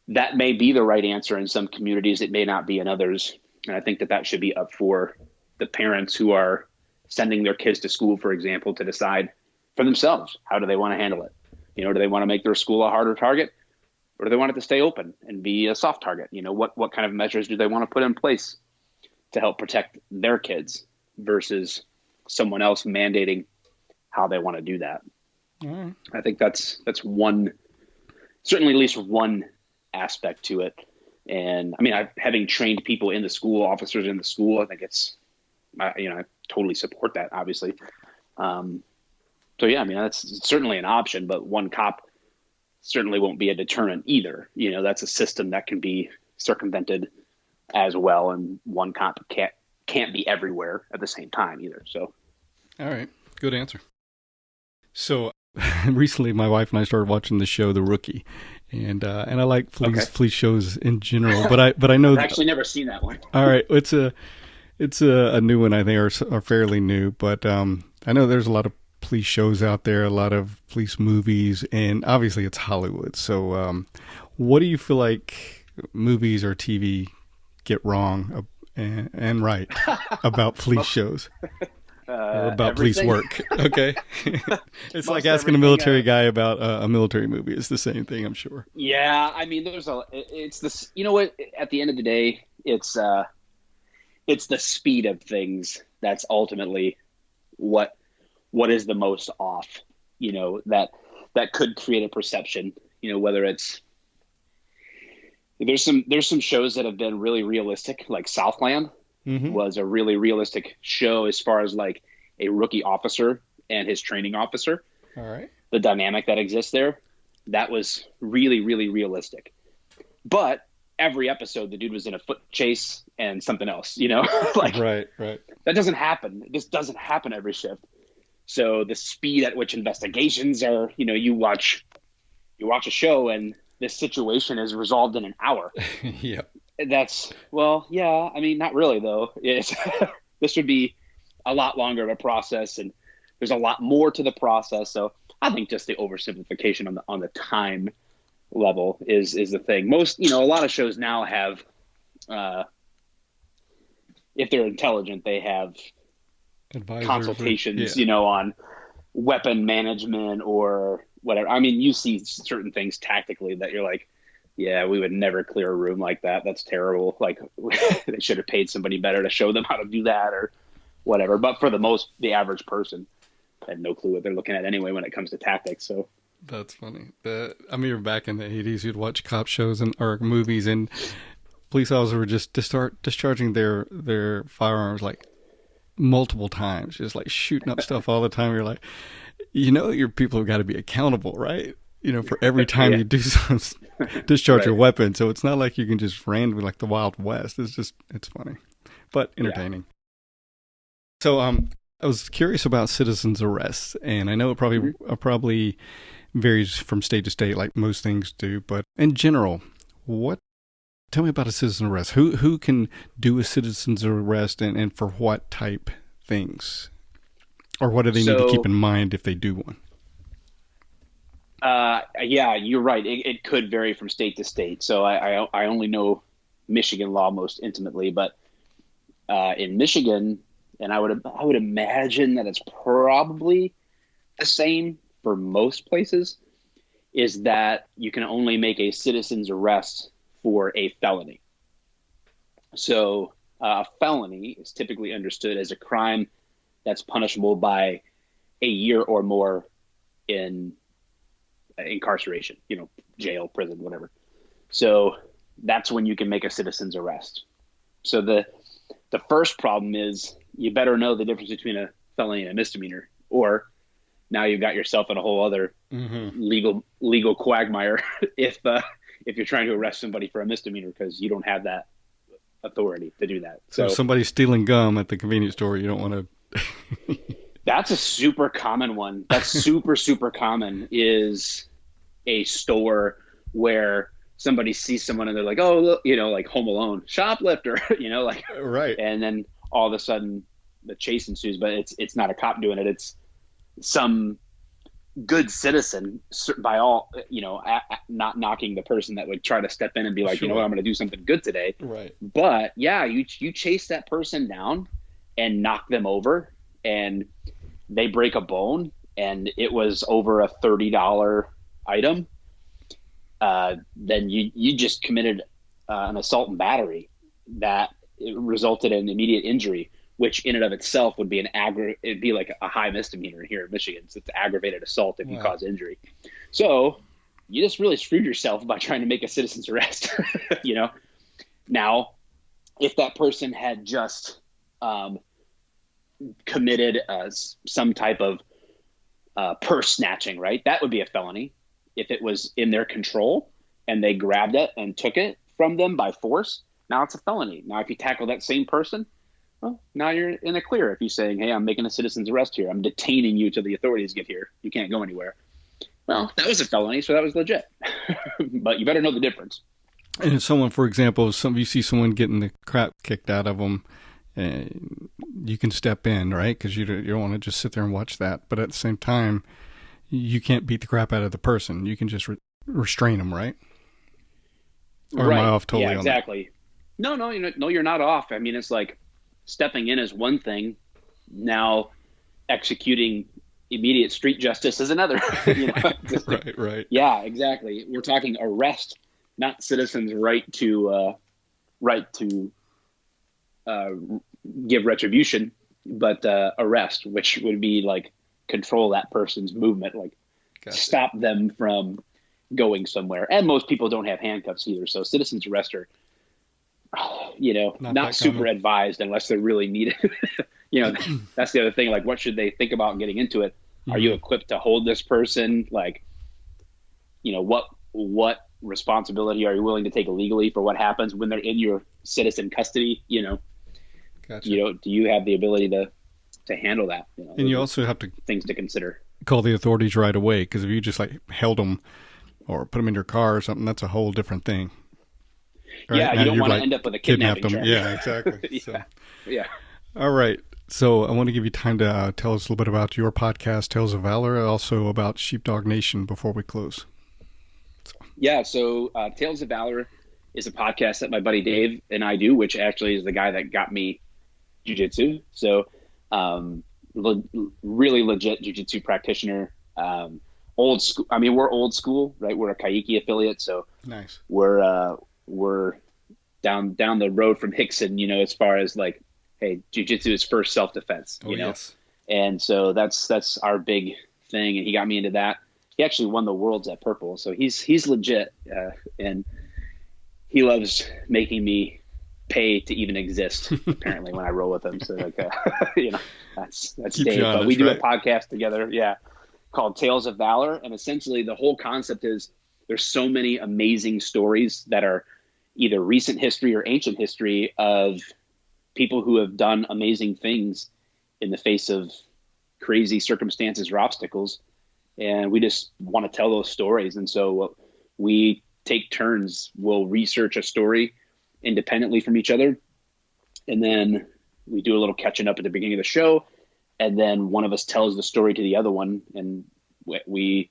That may be the right answer in some communities. It may not be in others. And I think that should be up for the parents who are sending their kids to school, for example, to decide for themselves, how do they want to handle it? Do they want to make their school a harder target, or do they want it to stay open and be a soft target? What kind of measures do they want to put in place to help protect their kids versus someone else mandating how they want to do that? Mm. I think that's one, certainly at least one aspect to it. And I mean, having trained people in the school, officers in the school, I think I totally support that, obviously. So yeah, I mean, that's certainly an option, but one cop certainly won't be a deterrent either. That's a system that can be circumvented as well. And one cop can't be everywhere at the same time either. So. All right. Good answer. So recently my wife and I started watching the show, The Rookie, and I like police shows in general, but I know I've actually never seen that one. All right. It's a new one, I think, or fairly new, but I know there's a lot of police shows out there, a lot of police movies, and obviously it's Hollywood. So what do you feel like movies or TV get wrong and right about police shows? Or about everything. police work. Okay. It's like asking a military guy about a military movie. It's the same thing, I'm sure. Yeah. I mean, it's this, what, at the end of the day, it's the speed of things that's ultimately what is the most off, that could create a perception, whether it's, there's some shows that have been really realistic, like Southland. Mm-hmm. Was a really realistic show as far as like a rookie officer and his training officer. All right. The dynamic that exists there, that was really, really realistic. But every episode, the dude was in a foot chase and something else, like right. That doesn't happen. This doesn't happen every shift. So the speed at which investigations are, you watch a show and this situation is resolved in an hour. Yep. Yeah, I mean, not really though. This would be a lot longer of a process, and there's a lot more to the process. So I think just the oversimplification on the time level is the thing. Most, a lot of shows now have, if they're intelligent, they have advisors, consultations, on weapon management or whatever. I mean, you see certain things tactically that you're like, yeah, we would never clear a room like that. That's terrible. Like they should have paid somebody better to show them how to do that or whatever. But for the average person had no clue what they're looking at anyway when it comes to tactics. So that's funny. You're back in the 80s, you'd watch cop shows or movies, and police officers were just to start discharging their firearms like multiple times, just like shooting up stuff all the time. You're like, your people have got to be accountable, right? For every time you do something, discharge your weapon. So it's not like you can just randomly like the Wild West. It's funny, but entertaining. Yeah. So I was curious about citizens' arrests, and I know it probably varies from state to state, like most things do. But in general, tell me about a citizen arrest. Who can do a citizen's arrest, and for what type things, or what do they need to keep in mind if they do one? Yeah, you're right. It could vary from state to state. So I only know Michigan law most intimately, but in Michigan, and I would imagine that it's probably the same for most places, is that you can only make a citizen's arrest for a felony. So a felony is typically understood as a crime that's punishable by a year or more in incarceration, jail, prison, whatever. So that's when you can make a citizen's arrest. So the first problem is you better know the difference between a felony and a misdemeanor, or now you've got yourself in a whole other legal quagmire if you're trying to arrest somebody for a misdemeanor because you don't have that authority to do that. So if somebody's stealing gum at the convenience store, you don't want to. That's a super common one. That's super, super common, is a store where somebody sees someone and they're like, oh, look, like Home Alone, shoplifter, right. And then all of a sudden the chase ensues, but it's not a cop doing it. It's some good citizen, by all, not knocking the person that would try to step in and be like, sure. I'm going to do something good today. Right. But yeah, you chase that person down and knock them over, and they break a bone, and it was over a $30 item. Then you just committed an assault and battery that resulted in immediate injury, which in and of itself would be it'd be like a high misdemeanor here in Michigan. So it's aggravated assault if you cause injury. So you just really screwed yourself by trying to make a citizen's arrest. You know, now if that person had just committed some type of purse snatching, right? That would be a felony. If it was in their control and they grabbed it and took it from them by force, now it's a felony. Now, if you tackle that same person, well, now you're in the clear. If you're saying, hey, I'm making a citizen's arrest here, I'm detaining you till the authorities get here, you can't go anywhere. Well, that was a felony, so that was legit. But you better know the difference. And if someone, for example, you see someone getting the crap kicked out of them, you can step in, right? Because you don't want to just sit there and watch that. But at the same time, you can't beat the crap out of the person. You can just restrain them, right? Or right. am I off totally? Yeah, exactly. On that? No, you're not off. I mean, it's like stepping in is one thing. Now, executing immediate street justice is another. You know? Right. Yeah, exactly. We're talking arrest, not citizens' right to give retribution, but arrest, which would be like control that person's movement, like stop them from going somewhere. And most people don't have handcuffs either, so citizens' arrest are, not super advised unless they're really needed. That's the other thing. Like, what should they think about getting into it? Mm-hmm. Are you equipped to hold this person? Like, what responsibility are you willing to take legally for what happens when they're in your citizen custody? Gotcha. Do you have the ability to handle that? And you also have to things to consider. Call the authorities right away, because if you just like held them or put them in your car or something, that's a whole different thing. Right? Yeah, you don't want to end up with a kidnapping charge. Yeah, exactly. Yeah. All right. So I want to give you time to tell us a little bit about your podcast, Tales of Valor, also about Sheepdog Nation before we close. Yeah, so Tales of Valor is a podcast that my buddy Dave and I do, which actually is the guy that got me jiu-jitsu. So really legit jiu-jitsu practitioner. Old school. I mean, we're old school, right? We're a Kaiki affiliate, so nice. We're down the road from Hickson, as far as like, hey, jiu-jitsu is first self-defense, you know? Yes. And so that's our big thing. And he got me into that. He actually won the worlds at Purple. So he's legit. And he loves making me pay to even exist, apparently, when I roll with him. So like, that's Dave. But we do a podcast together. Yeah. Called Tales of Valor. And essentially the whole concept is there's so many amazing stories that are either recent history or ancient history of people who have done amazing things in the face of crazy circumstances or obstacles. And we just want to tell those stories. And so we take turns. We'll research a story independently from each other. And then we do a little catching up at the beginning of the show. And then one of us tells the story to the other one. And we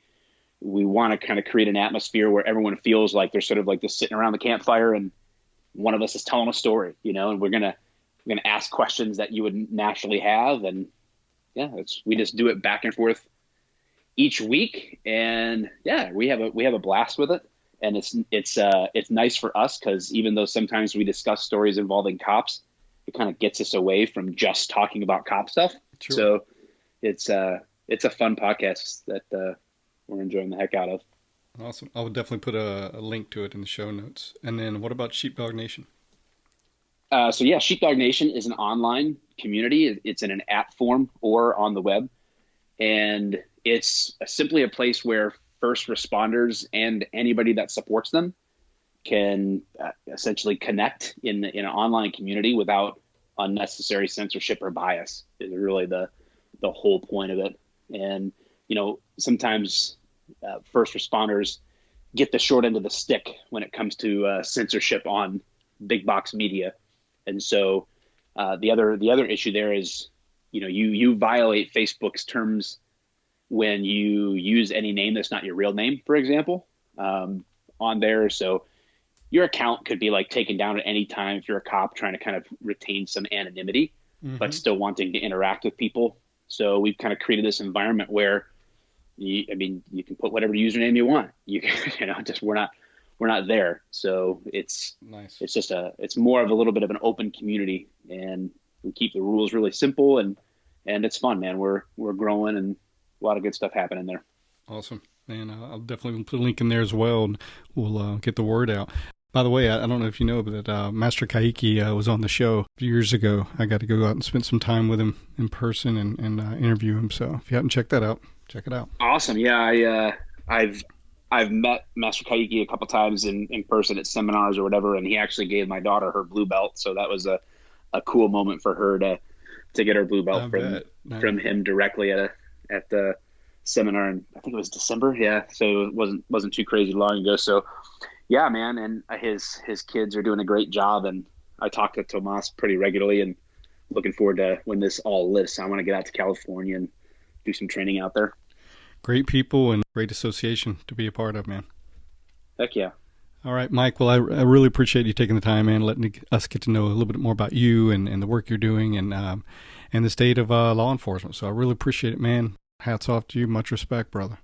want to kind of create an atmosphere where everyone feels like they're sort of like just sitting around the campfire and one of us is telling a story, and we're going to ask questions that you would naturally have. And yeah, we just do it back and forth each week. And yeah, we have a blast with it. And it's nice for us because even though sometimes we discuss stories involving cops, it kind of gets us away from just talking about cop stuff. Sure. So it's a fun podcast that we're enjoying the heck out of. Awesome. I will definitely put a link to it in the show notes. And then what about Sheepdog Nation? So yeah, Sheepdog Nation is an online community. It's in an app form or on the web. And it's simply a place where first responders and anybody that supports them can essentially connect in an online community without unnecessary censorship or bias is really the whole point of it. And, sometimes first responders get the short end of the stick when it comes to censorship on big box media. And so the other issue there is, you violate Facebook's terms when you use any name that's not your real name, for example, on there. So your account could be like taken down at any time if you're a cop trying to kind of retain some anonymity, but still wanting to interact with people. So we've kind of created this environment where you can put whatever username you want. You can, just we're not there. So it's nice. It's more of a little bit of an open community, and we keep the rules really simple and it's fun, man. We're growing and a lot of good stuff happening there. Awesome. And I'll definitely put a link in there as well, and we'll get the word out. By the way, I don't know if you know, but Master Kaiki was on the show years ago. I got to go out and spend some time with him in person and interview him. So if you haven't checked that out, check it out. Awesome. Yeah, I've met Master Kaiki a couple times in person at seminars or whatever, and he actually gave my daughter her blue belt. So that was a cool moment for her to get her blue belt from him directly at the seminar, and I think it was December. Yeah, so it wasn't too crazy long ago. So yeah, man, and his kids are doing a great job, and I talk to Tomas pretty regularly, and looking forward to when this all lifts. I want to get out to California and do some training out there. Great people and great association to be a part of, man. Heck yeah. All right, Mike. Well, I really appreciate you taking the time, man, letting us get to know a little bit more about you and the work you're doing and the state of law enforcement. So I really appreciate it, man. Hats off to you. Much respect, brother.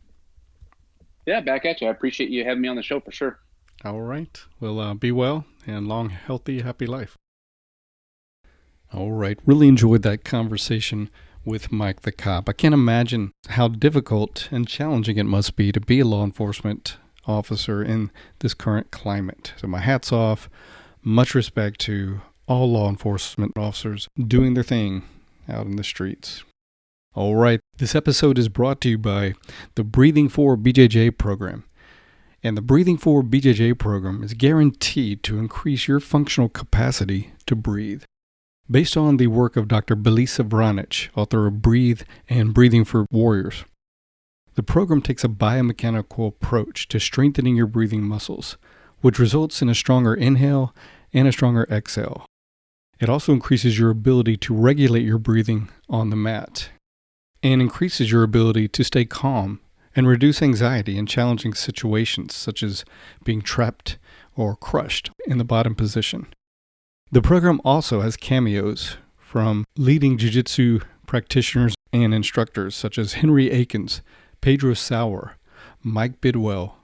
Yeah, back at you. I appreciate you having me on the show for sure. All right. Well, be well and long, healthy, happy life. All right. Really enjoyed that conversation with Mike the cop. I can't imagine how difficult and challenging it must be to be a law enforcement officer in this current climate. So my hat's off. Much respect to all law enforcement officers doing their thing out in the streets. All right, this episode is brought to you by the Breathing for BJJ program. And the Breathing for BJJ program is guaranteed to increase your functional capacity to breathe. Based on the work of Dr. Belisa Vranic, author of Breathe and Breathing for Warriors. The program takes a biomechanical approach to strengthening your breathing muscles, which results in a stronger inhale and a stronger exhale. It also increases your ability to regulate your breathing on the mat, and increases your ability to stay calm and reduce anxiety in challenging situations such as being trapped or crushed in the bottom position. The program also has cameos from leading jiu-jitsu practitioners and instructors such as Henry Akins, Pedro Sauer, Mike Bidwell,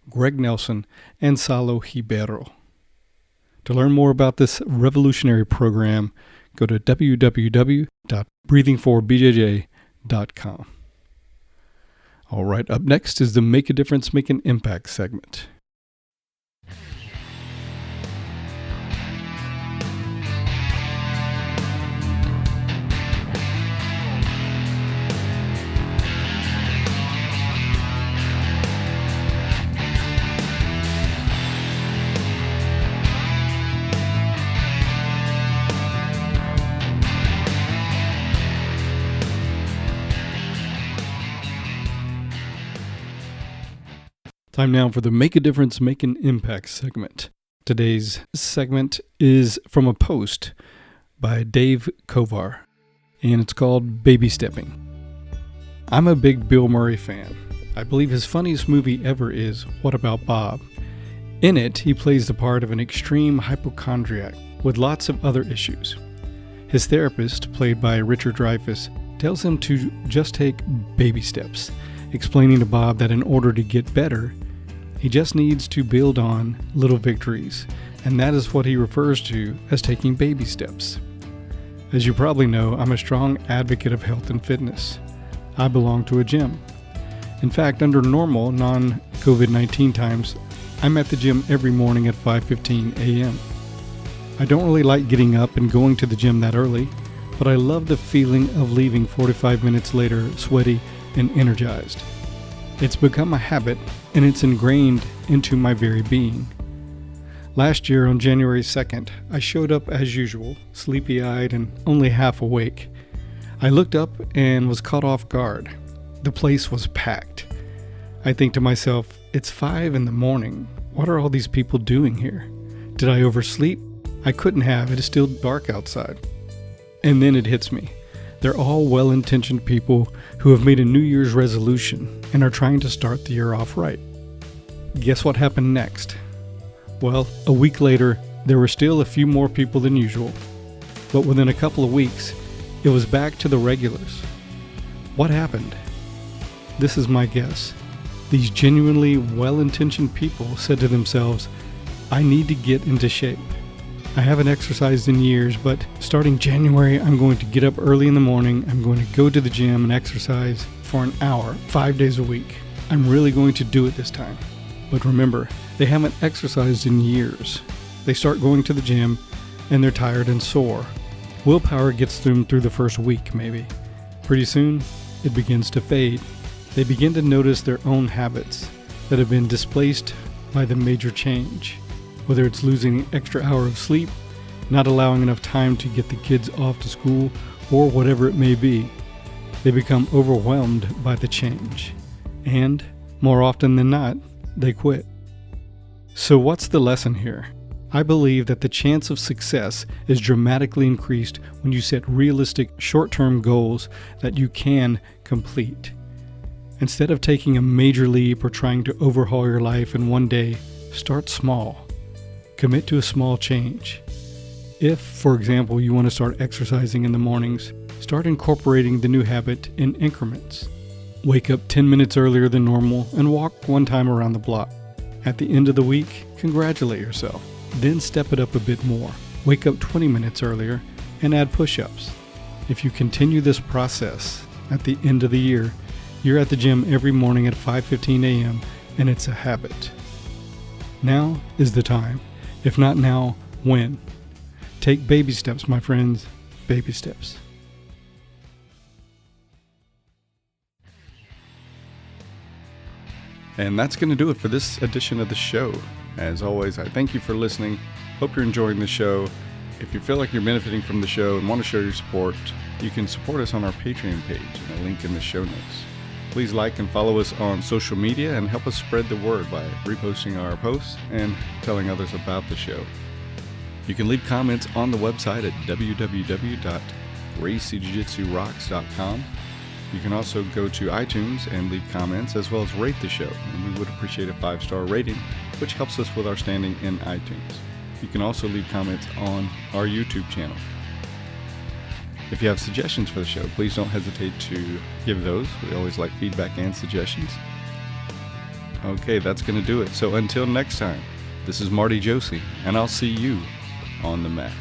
Greg Nelson, and Salo Ribeiro. To learn more about this revolutionary program, go to www.breathingforbjj.com. All right, up next is the Make a Difference, Make an Impact segment. Time now for the Make a Difference, Make an Impact segment. Today's segment is from a post by Dave Kovar, and it's called Baby Stepping. I'm a big Bill Murray fan. I believe his funniest movie ever is What About Bob? In it, he plays the part of an extreme hypochondriac with lots of other issues. His therapist, played by Richard Dreyfuss, tells him to just take baby steps, explaining to Bob that in order to get better, he just needs to build on little victories, and that is what he refers to as taking baby steps. As you probably know, I'm a strong advocate of health and fitness. I belong to a gym. In fact, under normal, non-COVID-19 times, I'm at the gym every morning at 5:15 a.m. I don't really like getting up and going to the gym that early, but I love the feeling of leaving 45 minutes later sweaty and energized. It's become a habit, and it's ingrained into my very being. Last year on January 2nd, I showed up as usual, sleepy-eyed and only half awake. I looked up and was caught off guard. The place was packed. I think to myself, it's 5 a.m. What are all these people doing here? Did I oversleep? I couldn't have. It is still dark outside. And then it hits me. They're all well-intentioned people who have made a New Year's resolution and are trying to start the year off right. Guess what happened next? Well, a week later, there were still a few more people than usual. But within a couple of weeks, it was back to the regulars. What happened? This is my guess. These genuinely well-intentioned people said to themselves, I need to get into shape. I haven't exercised in years, but starting January, I'm going to get up early in the morning. I'm going to go to the gym and exercise for an hour, 5 days a week. I'm really going to do it this time. But remember, they haven't exercised in years. They start going to the gym and they're tired and sore. Willpower gets them through the first week, maybe. Pretty soon, it begins to fade. They begin to notice their own habits that have been displaced by the major change. Whether it's losing an extra hour of sleep, not allowing enough time to get the kids off to school, or whatever it may be, they become overwhelmed by the change. And, more often than not, they quit. So what's the lesson here? I believe that the chance of success is dramatically increased when you set realistic short-term goals that you can complete. Instead of taking a major leap or trying to overhaul your life in one day, start small. Commit to a small change. If, for example, you want to start exercising in the mornings, start incorporating the new habit in increments. Wake up 10 minutes earlier than normal and walk one time around the block. At the end of the week, congratulate yourself. Then step it up a bit more. Wake up 20 minutes earlier and add push-ups. If you continue this process, at the end of the year, you're at the gym every morning at 5:15 a.m. and it's a habit. Now is the time. If not now, when? Take baby steps, my friends. Baby steps. And that's going to do it for this edition of the show. As always, I thank you for listening. Hope you're enjoying the show. If you feel like you're benefiting from the show and want to show your support, you can support us on our Patreon page and a link in the show notes. Please like and follow us on social media and help us spread the word by reposting our posts and telling others about the show. You can leave comments on the website at www.gracejujitsurocks.com. You can also go to iTunes and leave comments as well as rate the show, and we would appreciate a 5-star rating, which helps us with our standing in iTunes. You can also leave comments on our YouTube channel. If you have suggestions for the show, please don't hesitate to give those. We always like feedback and suggestions. Okay, that's going to do it. So until next time, this is Marty Josie, and I'll see you on the mat.